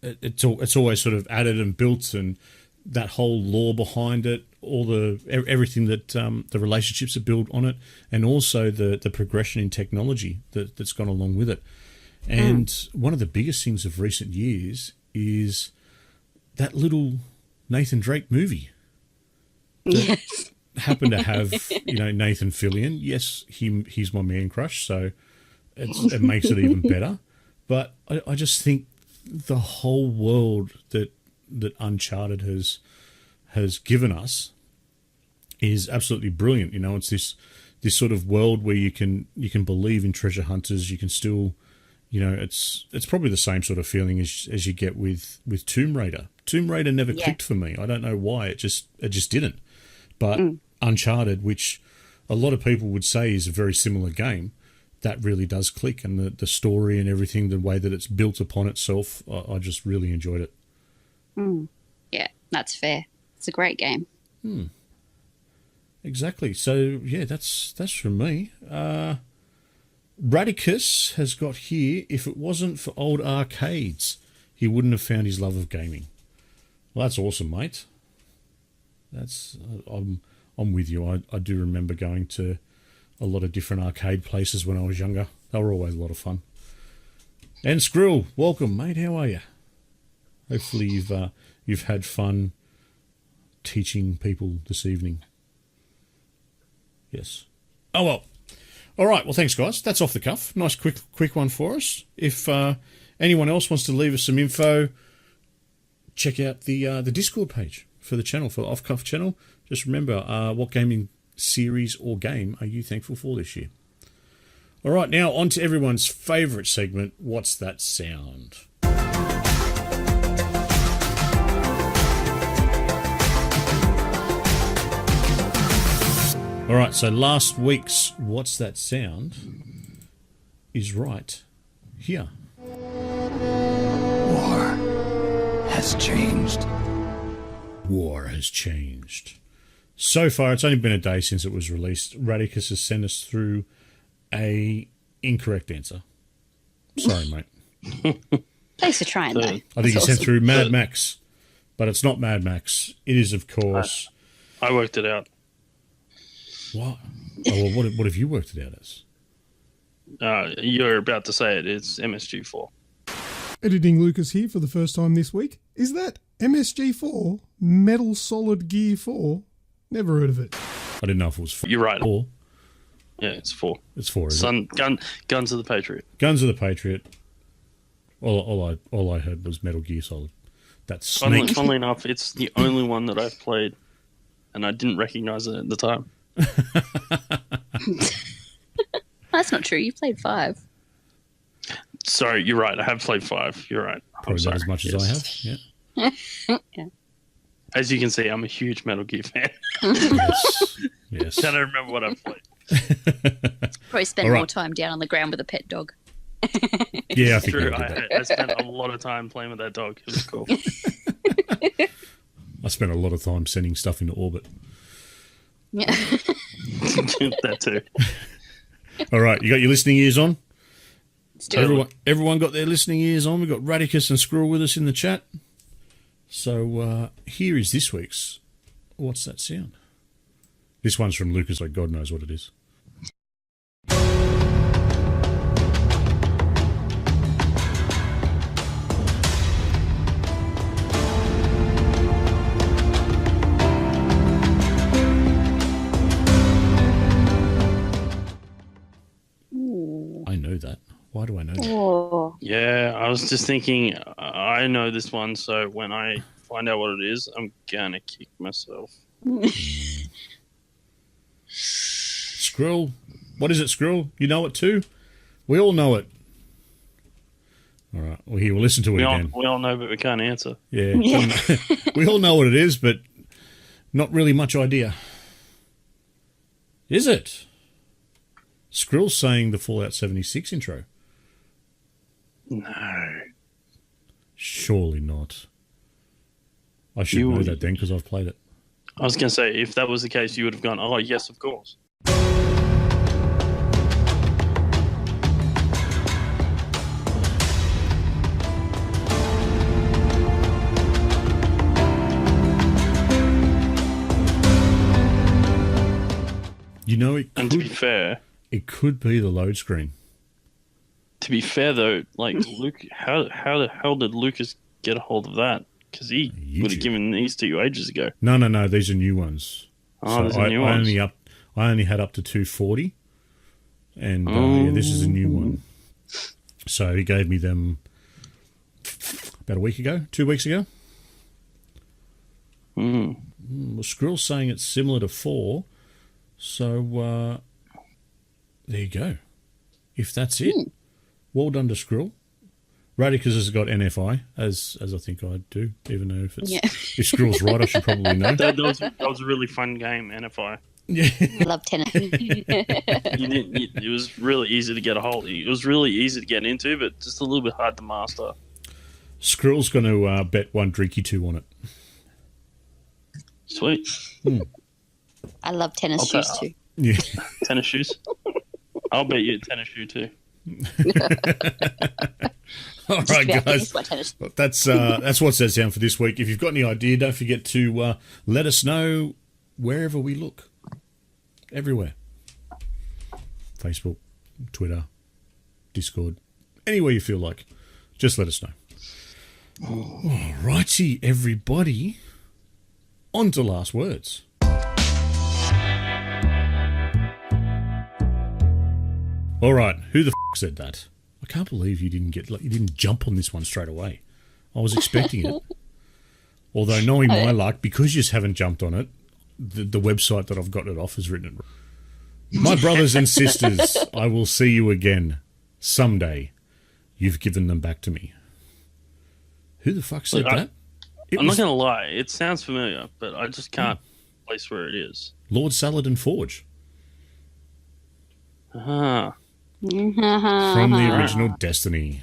A: it's always sort of added and built, and that whole lore behind it, all the everything that the relationships are built on it, and also the progression in technology that's gone along with it. And one of the biggest things of recent years is that little Nathan Drake movie.
C: Yes.
A: Happened to have, Nathan Fillion. Yes, he's my man crush, so it makes it even better. But I just think the whole world that Uncharted has given us is absolutely brilliant. You know, it's this sort of world where you can believe in treasure hunters. You can still, it's probably the same sort of feeling as you get with Tomb Raider. Tomb Raider never clicked for me. I don't know why. It just didn't. But Uncharted, which a lot of people would say is a very similar game, that really does click, and the story and everything, the way that it's built upon itself, I just really enjoyed it.
C: Yeah, that's fair. It's a great game.
A: Exactly. So yeah, that's from me. Radicus has got here, if it wasn't for old arcades, he wouldn't have found his love of gaming. Well, that's awesome, mate. I'm with you. I do remember going to a lot of different arcade places when I was younger. They were always a lot of fun. And Skrill, welcome, mate. How are you? Hopefully you've had fun teaching people this evening. Yes. Oh well. All right. Well, thanks, guys. That's off the cuff. Nice quick one for us. If anyone else wants to leave us some info, check out the Discord page for the channel, for the Off Cuff channel. Just remember, what gaming series or game are you thankful for this year? All right, now on to everyone's favourite segment, What's That Sound? All right, so last week's What's That Sound is right here.
E: War has changed.
A: War has changed. So far, it's only been a day since it was released. Radicus has sent us through a incorrect answer. Sorry, mate.
C: Thanks for trying, though.
A: I think you sent through Mad Max, but it's not Mad Max. It is, of course.
B: I worked it out.
A: What? Oh, well, what have you worked it out as?
B: You're about to say it. It's MSG4.
D: Editing Lucas here for the first time this week. Is that MSG4? Metal Solid Gear 4? Never heard of it.
A: I didn't know if it was 4.
B: You're right.
A: 4.
B: Yeah, it's 4.
A: It's 4, isn't it?
B: Guns of the Patriot.
A: Guns of the Patriot. All I heard was Metal Gear Solid. That's Snake.
B: Funnily enough, it's the only one that I've played, and I didn't recognise it at the time.
C: That's not true. You played 5.
B: Sorry, you're right. I have played 5. You're right.
A: Probably not as much as I have. Yeah.
C: Yeah.
B: As you can see, I'm a huge Metal Gear fan.
A: Yes.
B: I don't remember what I've played.
C: Probably spend more time down on the ground with a pet dog.
A: Yeah, I think
B: True.
A: I did that.
B: I spent a lot of time playing with that dog. It was cool.
A: I spent a lot of time sending stuff into orbit.
C: Yeah.
B: That too.
A: All right, you got your listening ears on?
C: Let's do it.
A: Everyone got their listening ears on. We've got Radicus and Squirrel with us in the chat. So here is this week's What's That Sound? This one's from Lucas, like God knows what it is. I know that. Why do I know that?
C: Oh.
B: Yeah, I was just thinking, I know this one, so when I find out what it is, I'm gonna kick myself.
A: Squirrel. What is it, Squirrel? You know it too? We all know it. All right. Well, here, we'll listen to it again.
B: We all know, but we can't answer.
A: Yeah. We all know what it is, but not really much idea. Is it? Skrill's saying the Fallout 76 intro.
B: No.
A: Surely not. I should know that then because I've played it.
B: I was going to say, if that was the case, you would have gone, oh, yes, of course.
A: You know,
B: And to be fair,
A: it could be the load screen.
B: to be fair though, like Luke, how the hell did Lucas get a hold of that? Because he would have given these to you ages ago.
A: No, these are new ones.
B: Oh, these are new ones.
A: I only had up to 240, and yeah, this is a new one. So he gave me them about a week ago, 2 weeks ago. Well, Skrill's saying it's similar to 4, so there you go. If that's it, well done to Skrill. Radicus has got NFI, as I think I do, even though if if Skrill's right, I should probably know.
B: That was a really fun game, NFI.
A: Yeah,
C: I love tennis.
B: It was really easy to get a hold of. It was really easy to get into, but just a little bit hard to master.
A: Skrill's going to bet one Drinky 2 on it.
B: Sweet.
C: I love tennis shoes too.
A: Yeah,
B: Tennis shoes. I'll bet you a tennis shoe too.
A: all right, guys. That's what's that sound for this week. If you've got any idea, don't forget to let us know wherever we look. Everywhere. Facebook, Twitter, Discord, anywhere you feel like. Just let us know. All righty, everybody. On to last words. All right, who the said that? I can't believe you didn't jump on this one straight away. I was expecting it. Although knowing my luck, because you just haven't jumped on it, the website that I've got it off has written it. My brothers and sisters, I will see you again someday. You've given them back to me. Who the fuck said that?
B: I'm not going to lie. It sounds familiar, but I just can't place where it is.
A: Lord Saladin Forge.
B: Ah.
A: From the original Destiny.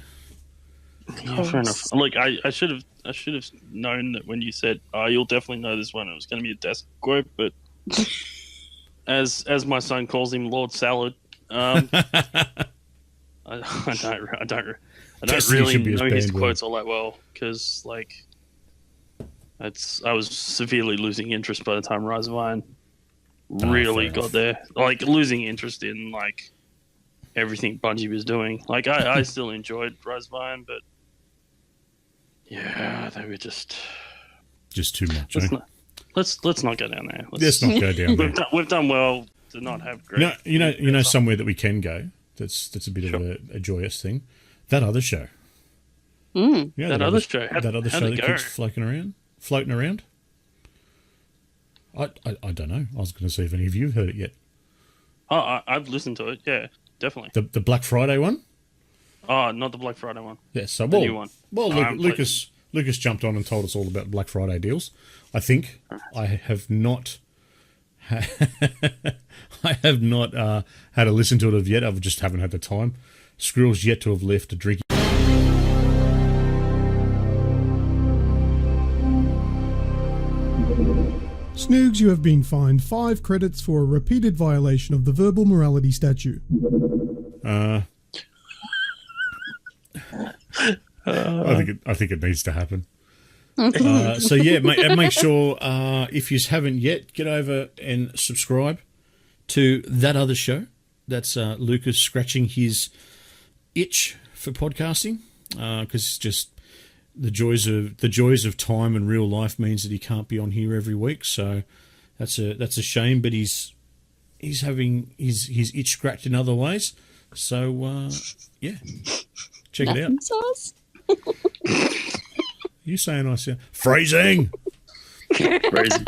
B: Yeah, fair enough. Like I should have known that when you said, "Oh, you'll definitely know this one," it was going to be a desk quote. But as my son calls him, Lord Salad, I don't really know his quotes all that well because like I was severely losing interest by the time Rise of Iron really got there. Like losing interest in like everything Bungie was doing. Like I still enjoyed Rise of Iron, but yeah, they were just too much. Let's not go down there.
A: Let's not go down there.
B: We've done well to not have great.
A: You know somewhere that we can go. That's a bit of a joyous thing. That other show. Yeah, that other show that keeps floating around. I don't know. I was going to see if any of you have heard it yet.
B: Oh, I've listened to it. Yeah, definitely.
A: The Black Friday one.
B: Oh, not the Black Friday one.
A: Yeah, so
B: the new one.
A: Well, Lucas jumped on and told us all about Black Friday deals. I think I have not. I have not had a listen to it yet. I just haven't had the time. Skrill's yet to have left a Drinky.
D: Snoogs, you have been fined 5 credits for a repeated violation of the verbal morality statute.
A: I think it needs to happen. So yeah, make sure if you haven't yet, get over and subscribe to that other show. That's Lucas scratching his itch for podcasting because just the joys of time and real life means that he can't be on here every week. So that's a shame. But he's having his itch scratched in other ways. So yeah, check it out.
C: Sauce.
A: You saying I sound phrasing?
B: Crazy.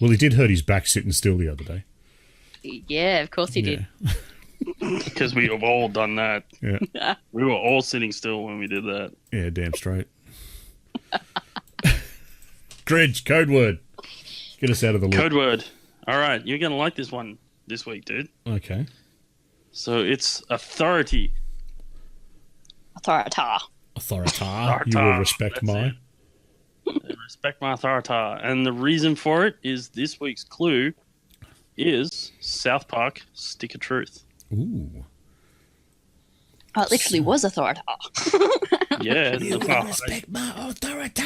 A: Well, he did hurt his back sitting still the other day.
C: Yeah, of course he did.
B: Because we have all done that.
A: Yeah.
B: We were all sitting still when we did that.
A: Yeah, damn straight. Greg, code word. Get us out of the loop.
B: Code word. All right, you're going to like this one this week, dude.
A: Okay.
B: So it's authority.
C: Authorita.
A: Authorita. You will respect my.
B: Respect my authority. And the reason for it is this week's clue is South Park Stick of Truth.
A: Ooh.
C: Oh, it literally was authority.
B: Yeah.
A: Respect my authority.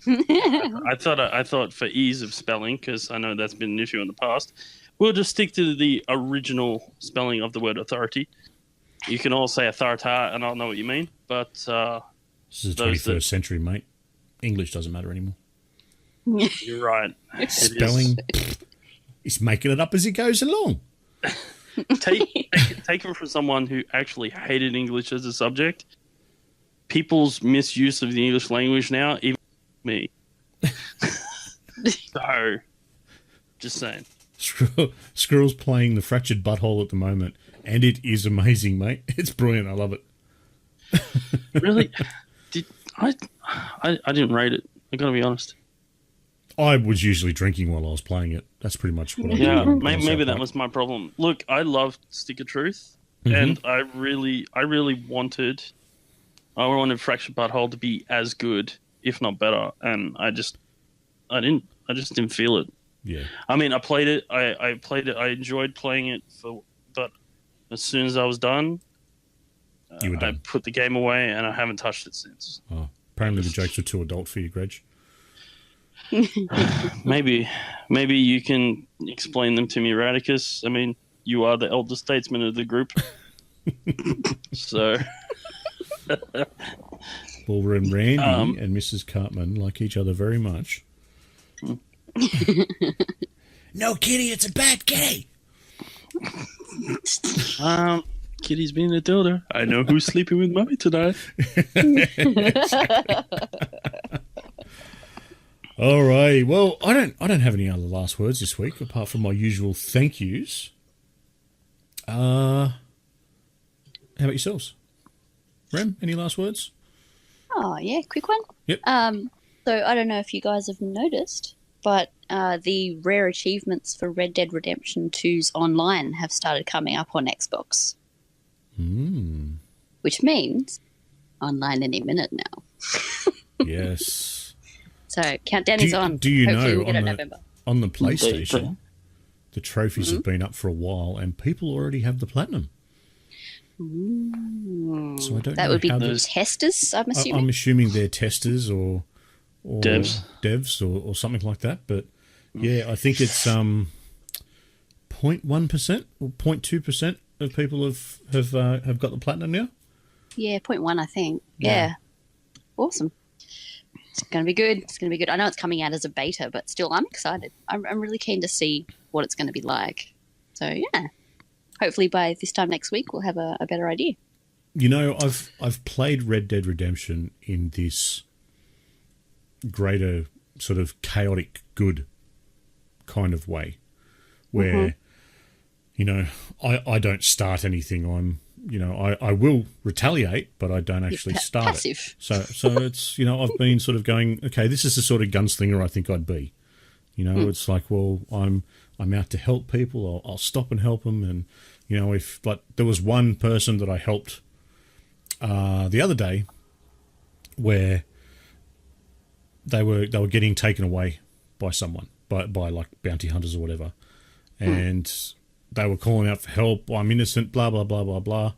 B: I thought for ease of spelling, because I know that's been an issue in the past, we'll just stick to the original spelling of the word authority. You can all say authority, and I'll know what you mean. But
A: this is the 21st century, mate. English doesn't matter anymore.
B: You're right.
A: Spelling, he's making it up as he goes along.
B: Take it from someone who actually hated English as a subject. People's misuse of the English language now, even me. So, just saying.
A: Squirrel's playing the Fractured Butthole at the moment, and it is amazing, mate. It's brilliant. I love it.
B: Really? I didn't rate it. I gotta be honest.
A: I was usually drinking while I was playing it. That's pretty much what I did.
B: Yeah, maybe that was my problem. Look, I loved Stick of Truth, and I really wanted Fractured Butthole to be as good, if not better, and I just didn't feel it.
A: Yeah.
B: I mean, I played it. I played it. I enjoyed playing it, but as soon as I was done,
A: You were done.
B: I put the game away, and I haven't touched it since.
A: Oh, apparently the jokes were too adult for you, Greg.
B: Maybe you can explain them to me, Radicus. I mean, you are the elder statesman of the group. So...
A: Ballroom Randy and Mrs. Cartman like each other very much. No, Kitty, it's a bad kitty.
B: Kitty's being a dildo. I know who's sleeping with Mummy tonight.
A: All right. Well, I don't have any other last words this week apart from my usual thank yous. How about yourselves? Rem, any last words?
C: Oh, yeah, quick one.
A: Yep.
C: So I don't know if you guys have noticed, but the rare achievements for Red Dead Redemption 2's online have started coming up on Xbox. Which means online any minute now.
A: Yes.
C: So countdown is on.
A: Do you
C: Hopefully
A: know
C: we get it in November.
A: on the PlayStation, the trophies have been up for a while and people already have the platinum. So I don't
C: That
A: know
C: would be
A: how
C: the testers, I'm assuming.
A: I'm assuming they're testers or
B: Devs
A: or something like that. But yeah, I think it's 0.1% or 0.2% of people have got the platinum now.
C: Yeah, 0.1, I think. Yeah. Awesome. It's going to be good. It's going to be good. I know it's coming out as a beta, but still, I'm excited. I'm really keen to see what it's going to be like. So, yeah. Hopefully by this time next week, we'll have a better idea.
A: You know, I've played Red Dead Redemption in this greater sort of chaotic good kind of way where, you know, I don't start anything. I will retaliate, but I don't actually start
C: passive.
A: it. So it's, you know, I've been sort of going, okay, this is the sort of gunslinger I think I'd be. You know, it's like, well, I'm out to help people. I'll stop and help them. And, you know, if like there was one person that I helped the other day where they were getting taken away by someone, by like bounty hunters or whatever. And they were calling out for help. I'm innocent, blah, blah, blah, blah, blah.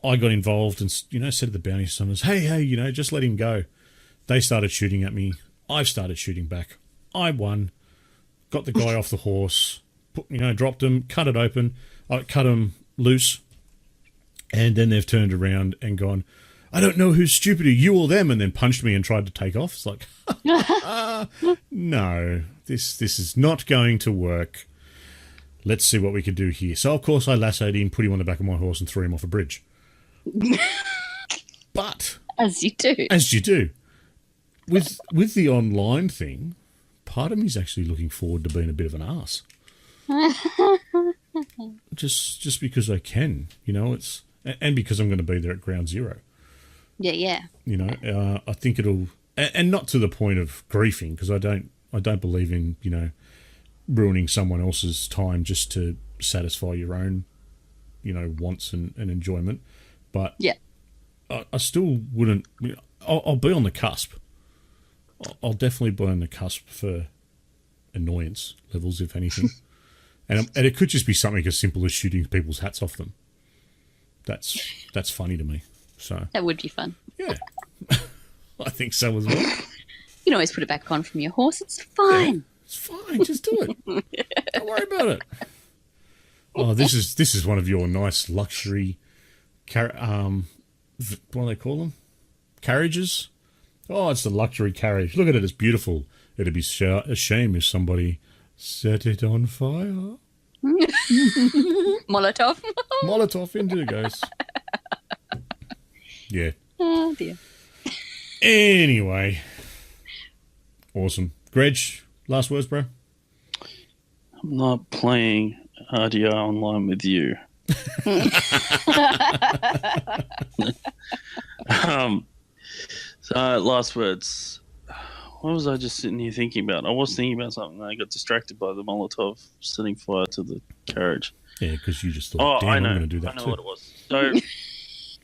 A: I got involved and, you know, said to the bounty hunters, hey, you know, just let him go. They started shooting at me. I've started shooting back. I won. Got the guy off the horse, dropped him, cut it open, cut him loose, and then they've turned around and gone, I don't know who's stupider, you or them, and then punched me and tried to take off. It's like, no, this is not going to work. Let's see what we can do here. So, of course, I lassoed him, put him on the back of my horse, and threw him off a bridge. But
C: As you do.
A: As you do. With the online thing, part of me is actually looking forward to being a bit of an arse. just because I can, you know, and because I'm going to be there at ground zero.
C: Yeah.
A: You know, I think it'll, and not to the point of griefing, because I don't believe in, you know, ruining someone else's time just to satisfy your own, you know, wants and enjoyment. But
C: yeah,
A: I still wouldn't. I'll be on the cusp. I'll definitely be on the cusp for annoyance levels, if anything. And it could just be something as simple as shooting people's hats off them. That's funny to me. So
C: That would be fun.
A: yeah, I think so as well.
C: You can always put it back on from your horse. It's fine.
A: Yeah, it's fine. Just do it. Don't worry about it. Oh, this is one of your nice luxury, what do they call them? Carriages. Oh, it's the luxury carriage. Look at it. It's beautiful. It'd be a shame if somebody set it on fire.
C: Molotov.
A: Molotov into it goes. Yeah.
C: Oh, dear.
A: Anyway. Awesome. Greg, last words, bro?
B: I'm not playing RDR online with you. So last words. What was I just sitting here thinking about? I was thinking about something and I got distracted by the Molotov setting fire to the carriage.
A: Yeah, because you just thought, damn,
B: I
A: I'm
B: know.
A: going to do that
B: I know
A: too.
B: what it was. So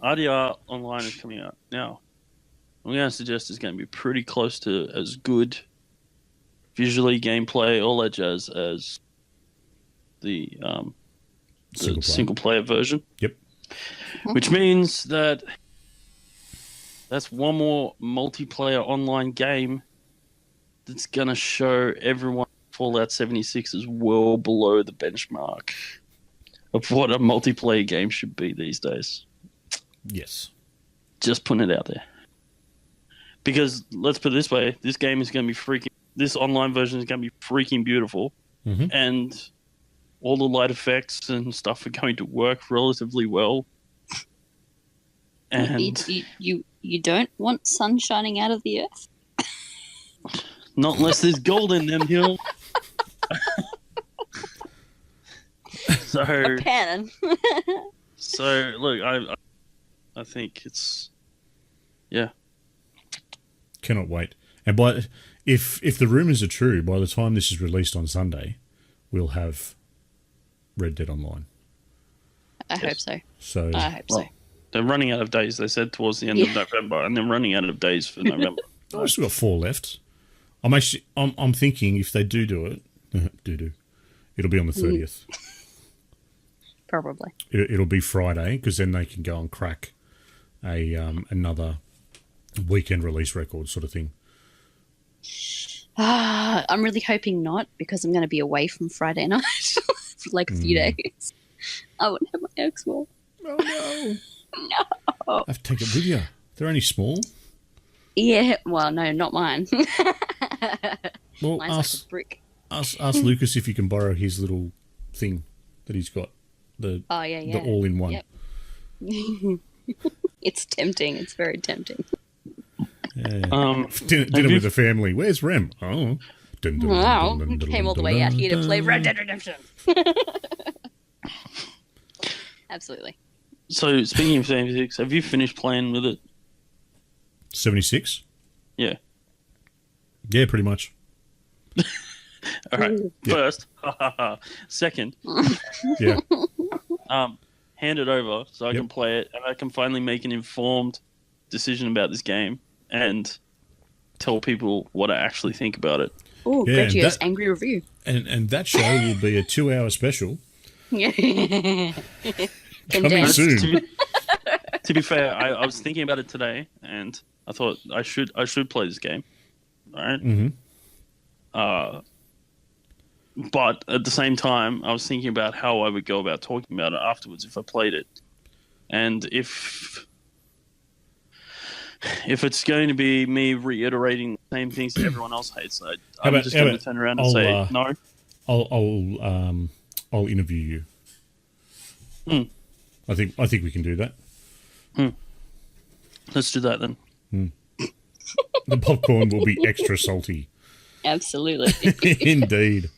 B: RDR online is coming out. Now, I'm going to suggest it's going to be pretty close to as good visually, gameplay, all that jazz as the single player version.
A: Yep.
B: Which means that that's one more multiplayer online game that's going to show everyone Fallout 76 is well below the benchmark of what a multiplayer game should be these days.
A: Yes.
B: Just putting it out there. Because let's put it this way, this game is going to be this online version is going to be freaking beautiful.
A: Mm-hmm.
B: And all the light effects and stuff are going to work relatively well. And
C: you don't want sun shining out of the earth?
B: not unless there's gold in them, Hill. So
C: Pan.
B: So look, I think it's
A: Cannot wait. And if the rumours are true, by the time this is released on Sunday, we'll have Red Dead Online.
C: I hope so.
A: So
C: I hope so.
B: They're running out of days. They said towards the end of November, and they're running out of days for November.
A: I've still got 4 left. I'm thinking if they do it, it'll be on the 30th.
C: Probably.
A: It'll be Friday because then they can go and crack another weekend release record sort of thing.
C: I'm really hoping not, because I'm going to be away from Friday night for like a few days. I won't have my Xbox.
A: Oh no!
C: No.
A: I have to take it with you. They're only small.
C: Yeah, well, no, not mine.
A: Well,
C: Mine's like a brick.
A: ask Lucas if you can borrow his little thing that he's got. The all-in-one.
C: Yep. It's tempting. It's very tempting.
A: Yeah. Dinner with the family. Where's Rem? Oh.
C: Wow. Came all the way out here to play Red Dead Redemption. Absolutely.
B: So speaking of 76, have you finished playing with it?
A: 76?
B: Yeah.
A: Yeah, pretty much.
B: All right. First. Second.
A: Yeah.
B: Hand it over so I can play it and I can finally make an informed decision about this game and tell people what I actually think about it.
C: Oh,
A: Yeah,
C: Grejio's angry review.
A: And that show will be a 2-hour special.
C: Yeah.
A: Coming soon.
B: To be fair, I was thinking about it today and I thought I should play this game. All right.
A: Mm-hmm.
B: But at the same time, I was thinking about how I would go about talking about it afterwards if I played it. And if it's going to be me reiterating the same things that everyone else hates, I'm just going to turn around and say no.
A: I'll interview you. I think we can do that.
B: Let's do that then.
A: The popcorn will be extra salty.
C: Absolutely.
A: Indeed.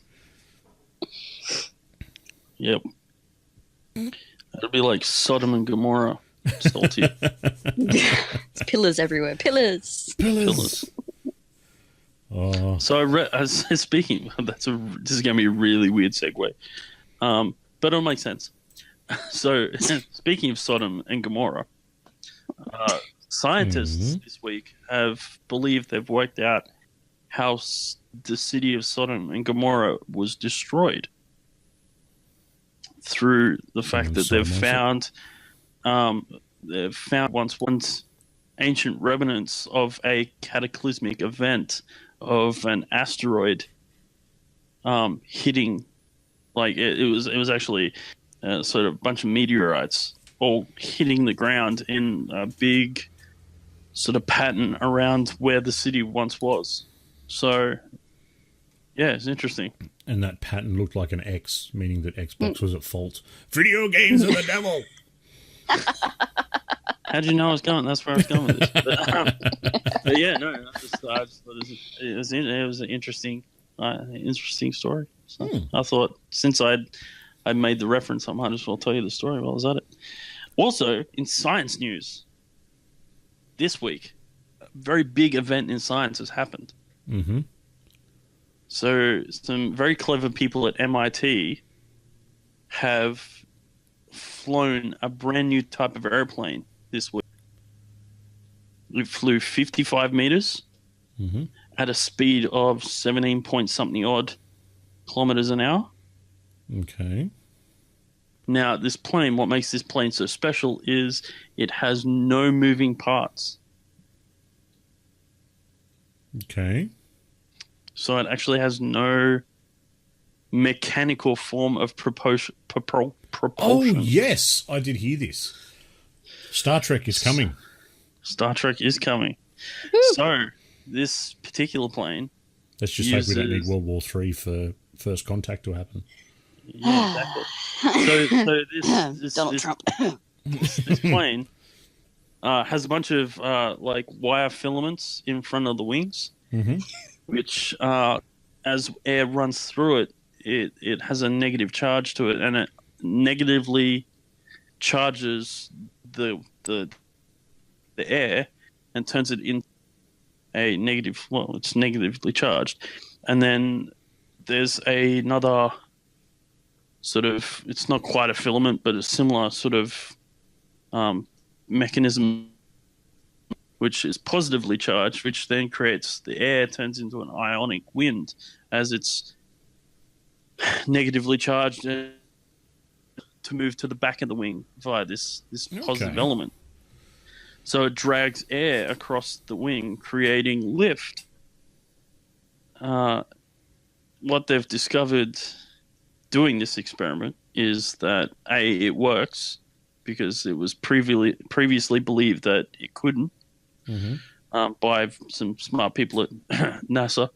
B: Yep. It'll be like Sodom and Gomorrah salty.
C: It's pillars everywhere. Pillars.
A: Oh.
B: So speaking, this is going to be a really weird segue, but it'll make sense. So speaking of Sodom and Gomorrah, scientists this week have believed they've worked out how the city of Sodom and Gomorrah was destroyed through the fact that they've found once ancient remnants of a cataclysmic event of an asteroid hitting, like it was actually sort of a bunch of meteorites all hitting the ground in a big sort of pattern around where the city once was. So, yeah, it's interesting.
A: And that pattern looked like an X, meaning that Xbox was at fault. Video games are the devil!
B: How'd you know I was going? That's where I was going with this. But yeah, no, I just thought it was an interesting story. So I thought since I made the reference, I might as well tell you the story while I was at it. Also, in science news, this week, a very big event in science has happened.
A: Mm-hmm.
B: So some very clever people at MIT have flown a brand new type of airplane this week. It flew 55 meters at a speed of 17 point something odd kilometers an hour.
A: Okay.
B: Now, this plane, what makes this plane so special is it has no moving parts.
A: Okay.
B: So it actually has no mechanical form of propulsion.
A: Oh, yes. I did hear this. Star Trek is coming.
B: Star Trek is coming. So this particular plane...
A: Let's just hope we don't need World War III for First Contact to happen.
B: Yeah, exactly. So
C: Donald Trump.
B: this plane has a bunch of like wire filaments in front of the wings, which as air runs through it, it has a negative charge to it, and it negatively charges the air and turns it into a negative. Well, it's negatively charged, and then there's another sort of, it's not quite a filament, but a similar sort of mechanism which is positively charged, which then creates the air turns into an ionic wind as it's negatively charged to move to the back of the wing via this positive element. So it drags air across the wing, creating lift. What they've discovered doing this experiment is that it works because it was previously believed that it couldn't by some smart people at NASA.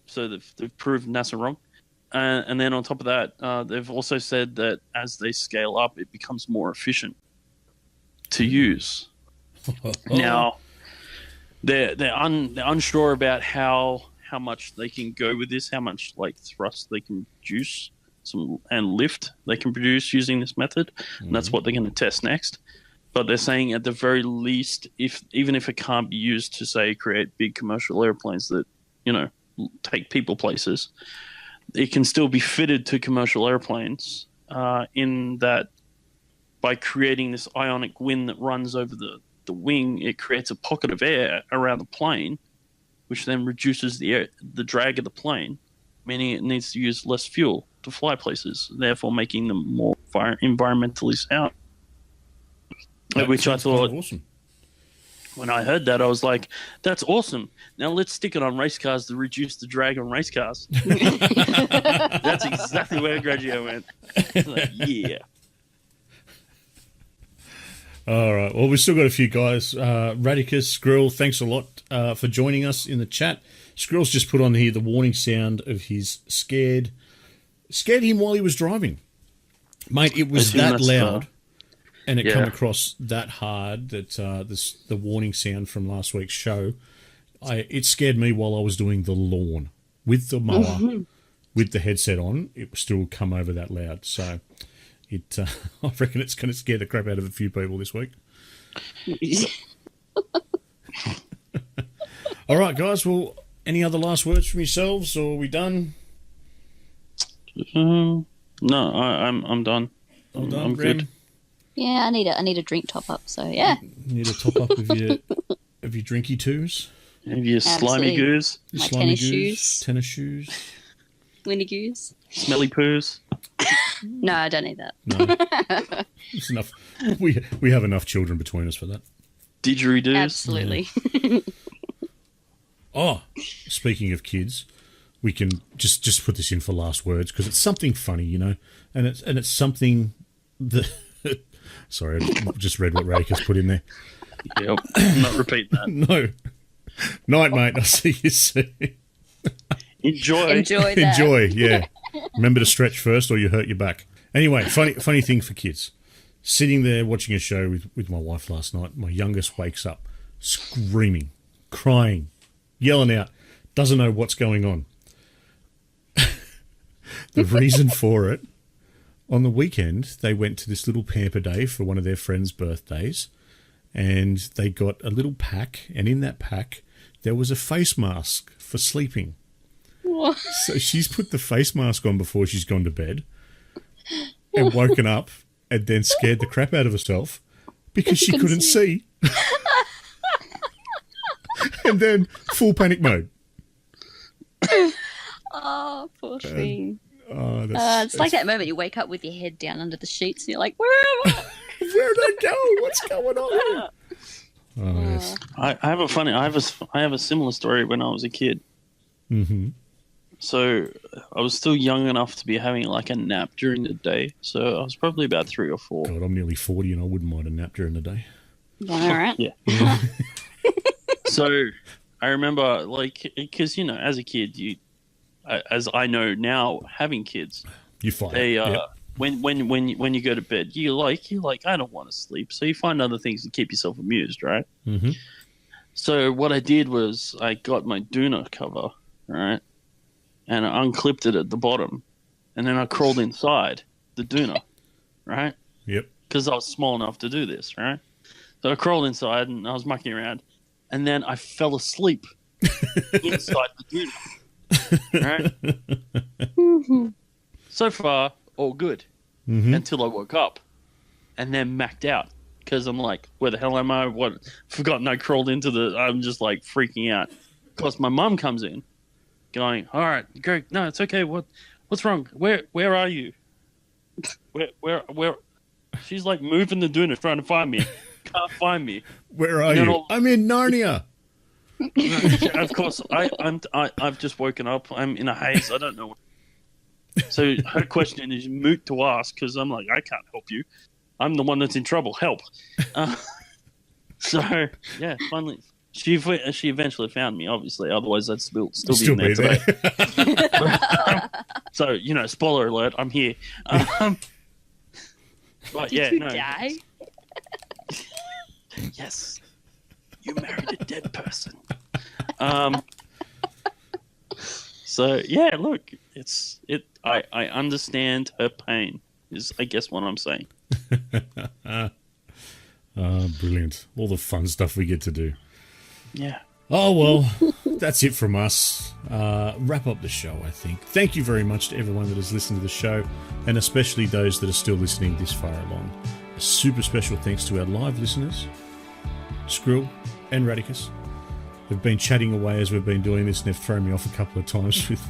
B: So they've proved NASA wrong. And then on top of that, they've also said that as they scale up, it becomes more efficient to use. Now, they're unsure about how much they can go with this, how much like thrust they can produce, and lift they can produce using this method. And that's what they're going to test next. But they're saying at the very least, even if it can't be used to say create big commercial airplanes that take people places, it can still be fitted to commercial airplanes. In that, by creating this ionic wind that runs over the wing, it creates a pocket of air around the plane, which then reduces the drag of the plane, meaning it needs to use less fuel to fly places, therefore making them more environmentally sound. Which I thought,
A: awesome.
B: When I heard that, I was like, that's awesome. Now let's stick it on race cars to reduce the drag on race cars. That's exactly where Grejio went. Like, yeah.
A: All right. Well, we've still got a few guys. Radicus, Skrill, thanks a lot for joining us in the chat. Skrill's just put on here the warning sound of his scared him while he was driving. Mate, it was that loud. And it come across that hard that the warning sound from last week's show, it scared me while I was doing the lawn with the mower, with the headset on. It would still come over that loud. So I reckon it's going to scare the crap out of a few people this week. All right, guys. Well, any other last words from yourselves, or are we done?
B: No, I'm done.
A: I'm done.
B: I'm good.
C: Yeah, I need a drink top up. So yeah,
A: You need a top up of your Drinky twos.
B: Have your slimy
C: Absolutely.
B: goose,
C: My
A: Slimy
C: tennis
A: goose,
C: shoes.
A: Tennis shoes.
C: Winnie Goose.
B: smelly poos.
C: No, I don't need that.
A: No. It's enough. We have enough children between us for that.
B: Didgeridoos.
C: Absolutely.
A: Oh, speaking of kids, we can just put this in for last words because it's something funny, you know, and it's something that. Sorry, I just read what Radicus put in there.
B: Yep. I'm not repeating that.
A: No. Night, mate. I'll see you soon.
B: Enjoy.
C: Enjoy that.
A: Enjoy, yeah. Remember to stretch first or you hurt your back. Anyway, funny thing for kids. Sitting there watching a show with my wife last night, my youngest wakes up screaming, crying, yelling out, doesn't know what's going on. The reason for it, on the weekend, they went to this little pamper day for one of their friends' birthdays, and they got a little pack, and in that pack, there was a face mask for sleeping.
C: What?
A: So she's put the face mask on before she's gone to bed and woken up and then scared the crap out of herself because she couldn't see. And then full panic mode.
C: Oh, poor thing.
A: Oh,
C: It's like that moment you wake up with your head down under the sheets and you're like, where am I?
A: Where'd I go? What's going on here? Oh, yes.
B: I have a similar story when I was a kid.
A: Mm-hmm.
B: So I was still young enough to be having like a nap during the day. So I was probably about 3 or 4.
A: God, I'm nearly 40 and I wouldn't mind a nap during the day.
C: All right.
B: Yeah. So I remember, like, because, you know, as a kid, as I know now, having kids,
A: You fight.
B: they
A: Yep.
B: when you go to bed, you're like I don't want to sleep, so you find other things to keep yourself amused, right?
A: Mm-hmm.
B: So what I did was I got my doona cover, right, and I unclipped it at the bottom, and then I crawled inside the doona, right,
A: Yep.
B: because I was small enough to do this, right. So I crawled inside and I was mucking around, and then I fell asleep inside the doona, right. So far, all good.
A: Mm-hmm.
B: Until I woke up and then macked out because I'm like, where the hell am I? What? Forgotten I crawled into I'm just like freaking out. Because my mum comes in going, all right, Greg, no, it's okay. What's wrong? Where are you? Where? She's like moving the doona trying to find me. Can't find me.
A: Where are you? I'm in Narnia.
B: Of course, I've just woken up. I'm in a haze. I don't know. So her question is moot to ask because I'm like, I can't help you. I'm the one that's in trouble. Help. So yeah, finally, she eventually found me. Obviously, otherwise I'd still be in there today. So you know, spoiler alert, I'm here. But
C: Did
B: yeah,
C: you
B: no.
C: die?
B: Yes, you married a dead person. So yeah, look, I understand her pain. Is I guess what I'm saying.
A: Brilliant. All the fun stuff we get to do.
B: Yeah.
A: Oh, well, that's it from us. Wrap up the show, I think. Thank you very much to everyone that has listened to the show, and especially those that are still listening this far along. A super special thanks to our live listeners, Skrill and Radicus. They've been chatting away as we've been doing this, and they've thrown me off a couple of times with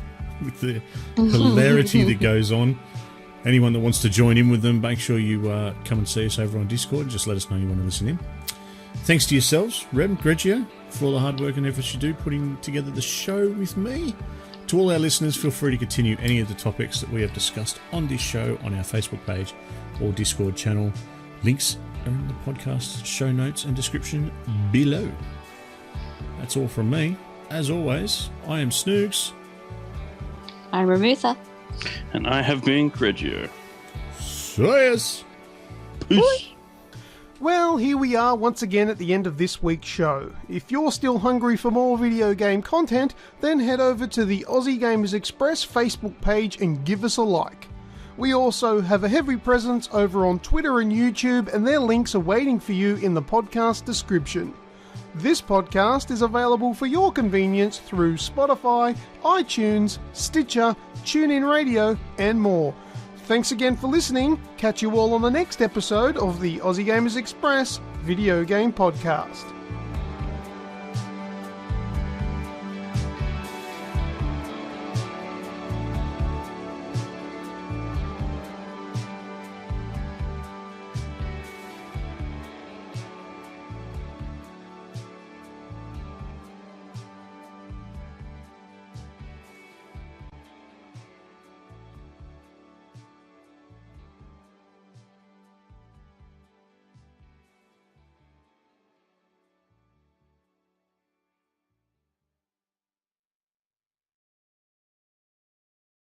A: the hilarity that goes on. Anyone that wants to join in with them, make sure you come and see us over on Discord. Just let us know you want to listen in. Thanks to yourselves, Reb, Grejio, for all the hard work and efforts you do putting together the show with me. To all our listeners, feel free to continue any of the topics that we have discussed on this show on our Facebook page or Discord channel. Links are in the podcast show notes and description below. That's all from me. As always, I am Snoogs.
C: I'm Remutha.
B: And I have been Grejio.
A: Yes.
B: Peace.
D: Well, here we are once again at the end of this week's show. If you're still hungry for more video game content, then head over to the Aussie Gamers Express Facebook page and give us a like. We also have a heavy presence over on Twitter and YouTube, and their links are waiting for you in the podcast description. This podcast is available for your convenience through Spotify, iTunes, Stitcher, TuneIn Radio, and more. Thanks again for listening. Catch you all on the next episode of the Aussie Gamers Express Video Game Podcast.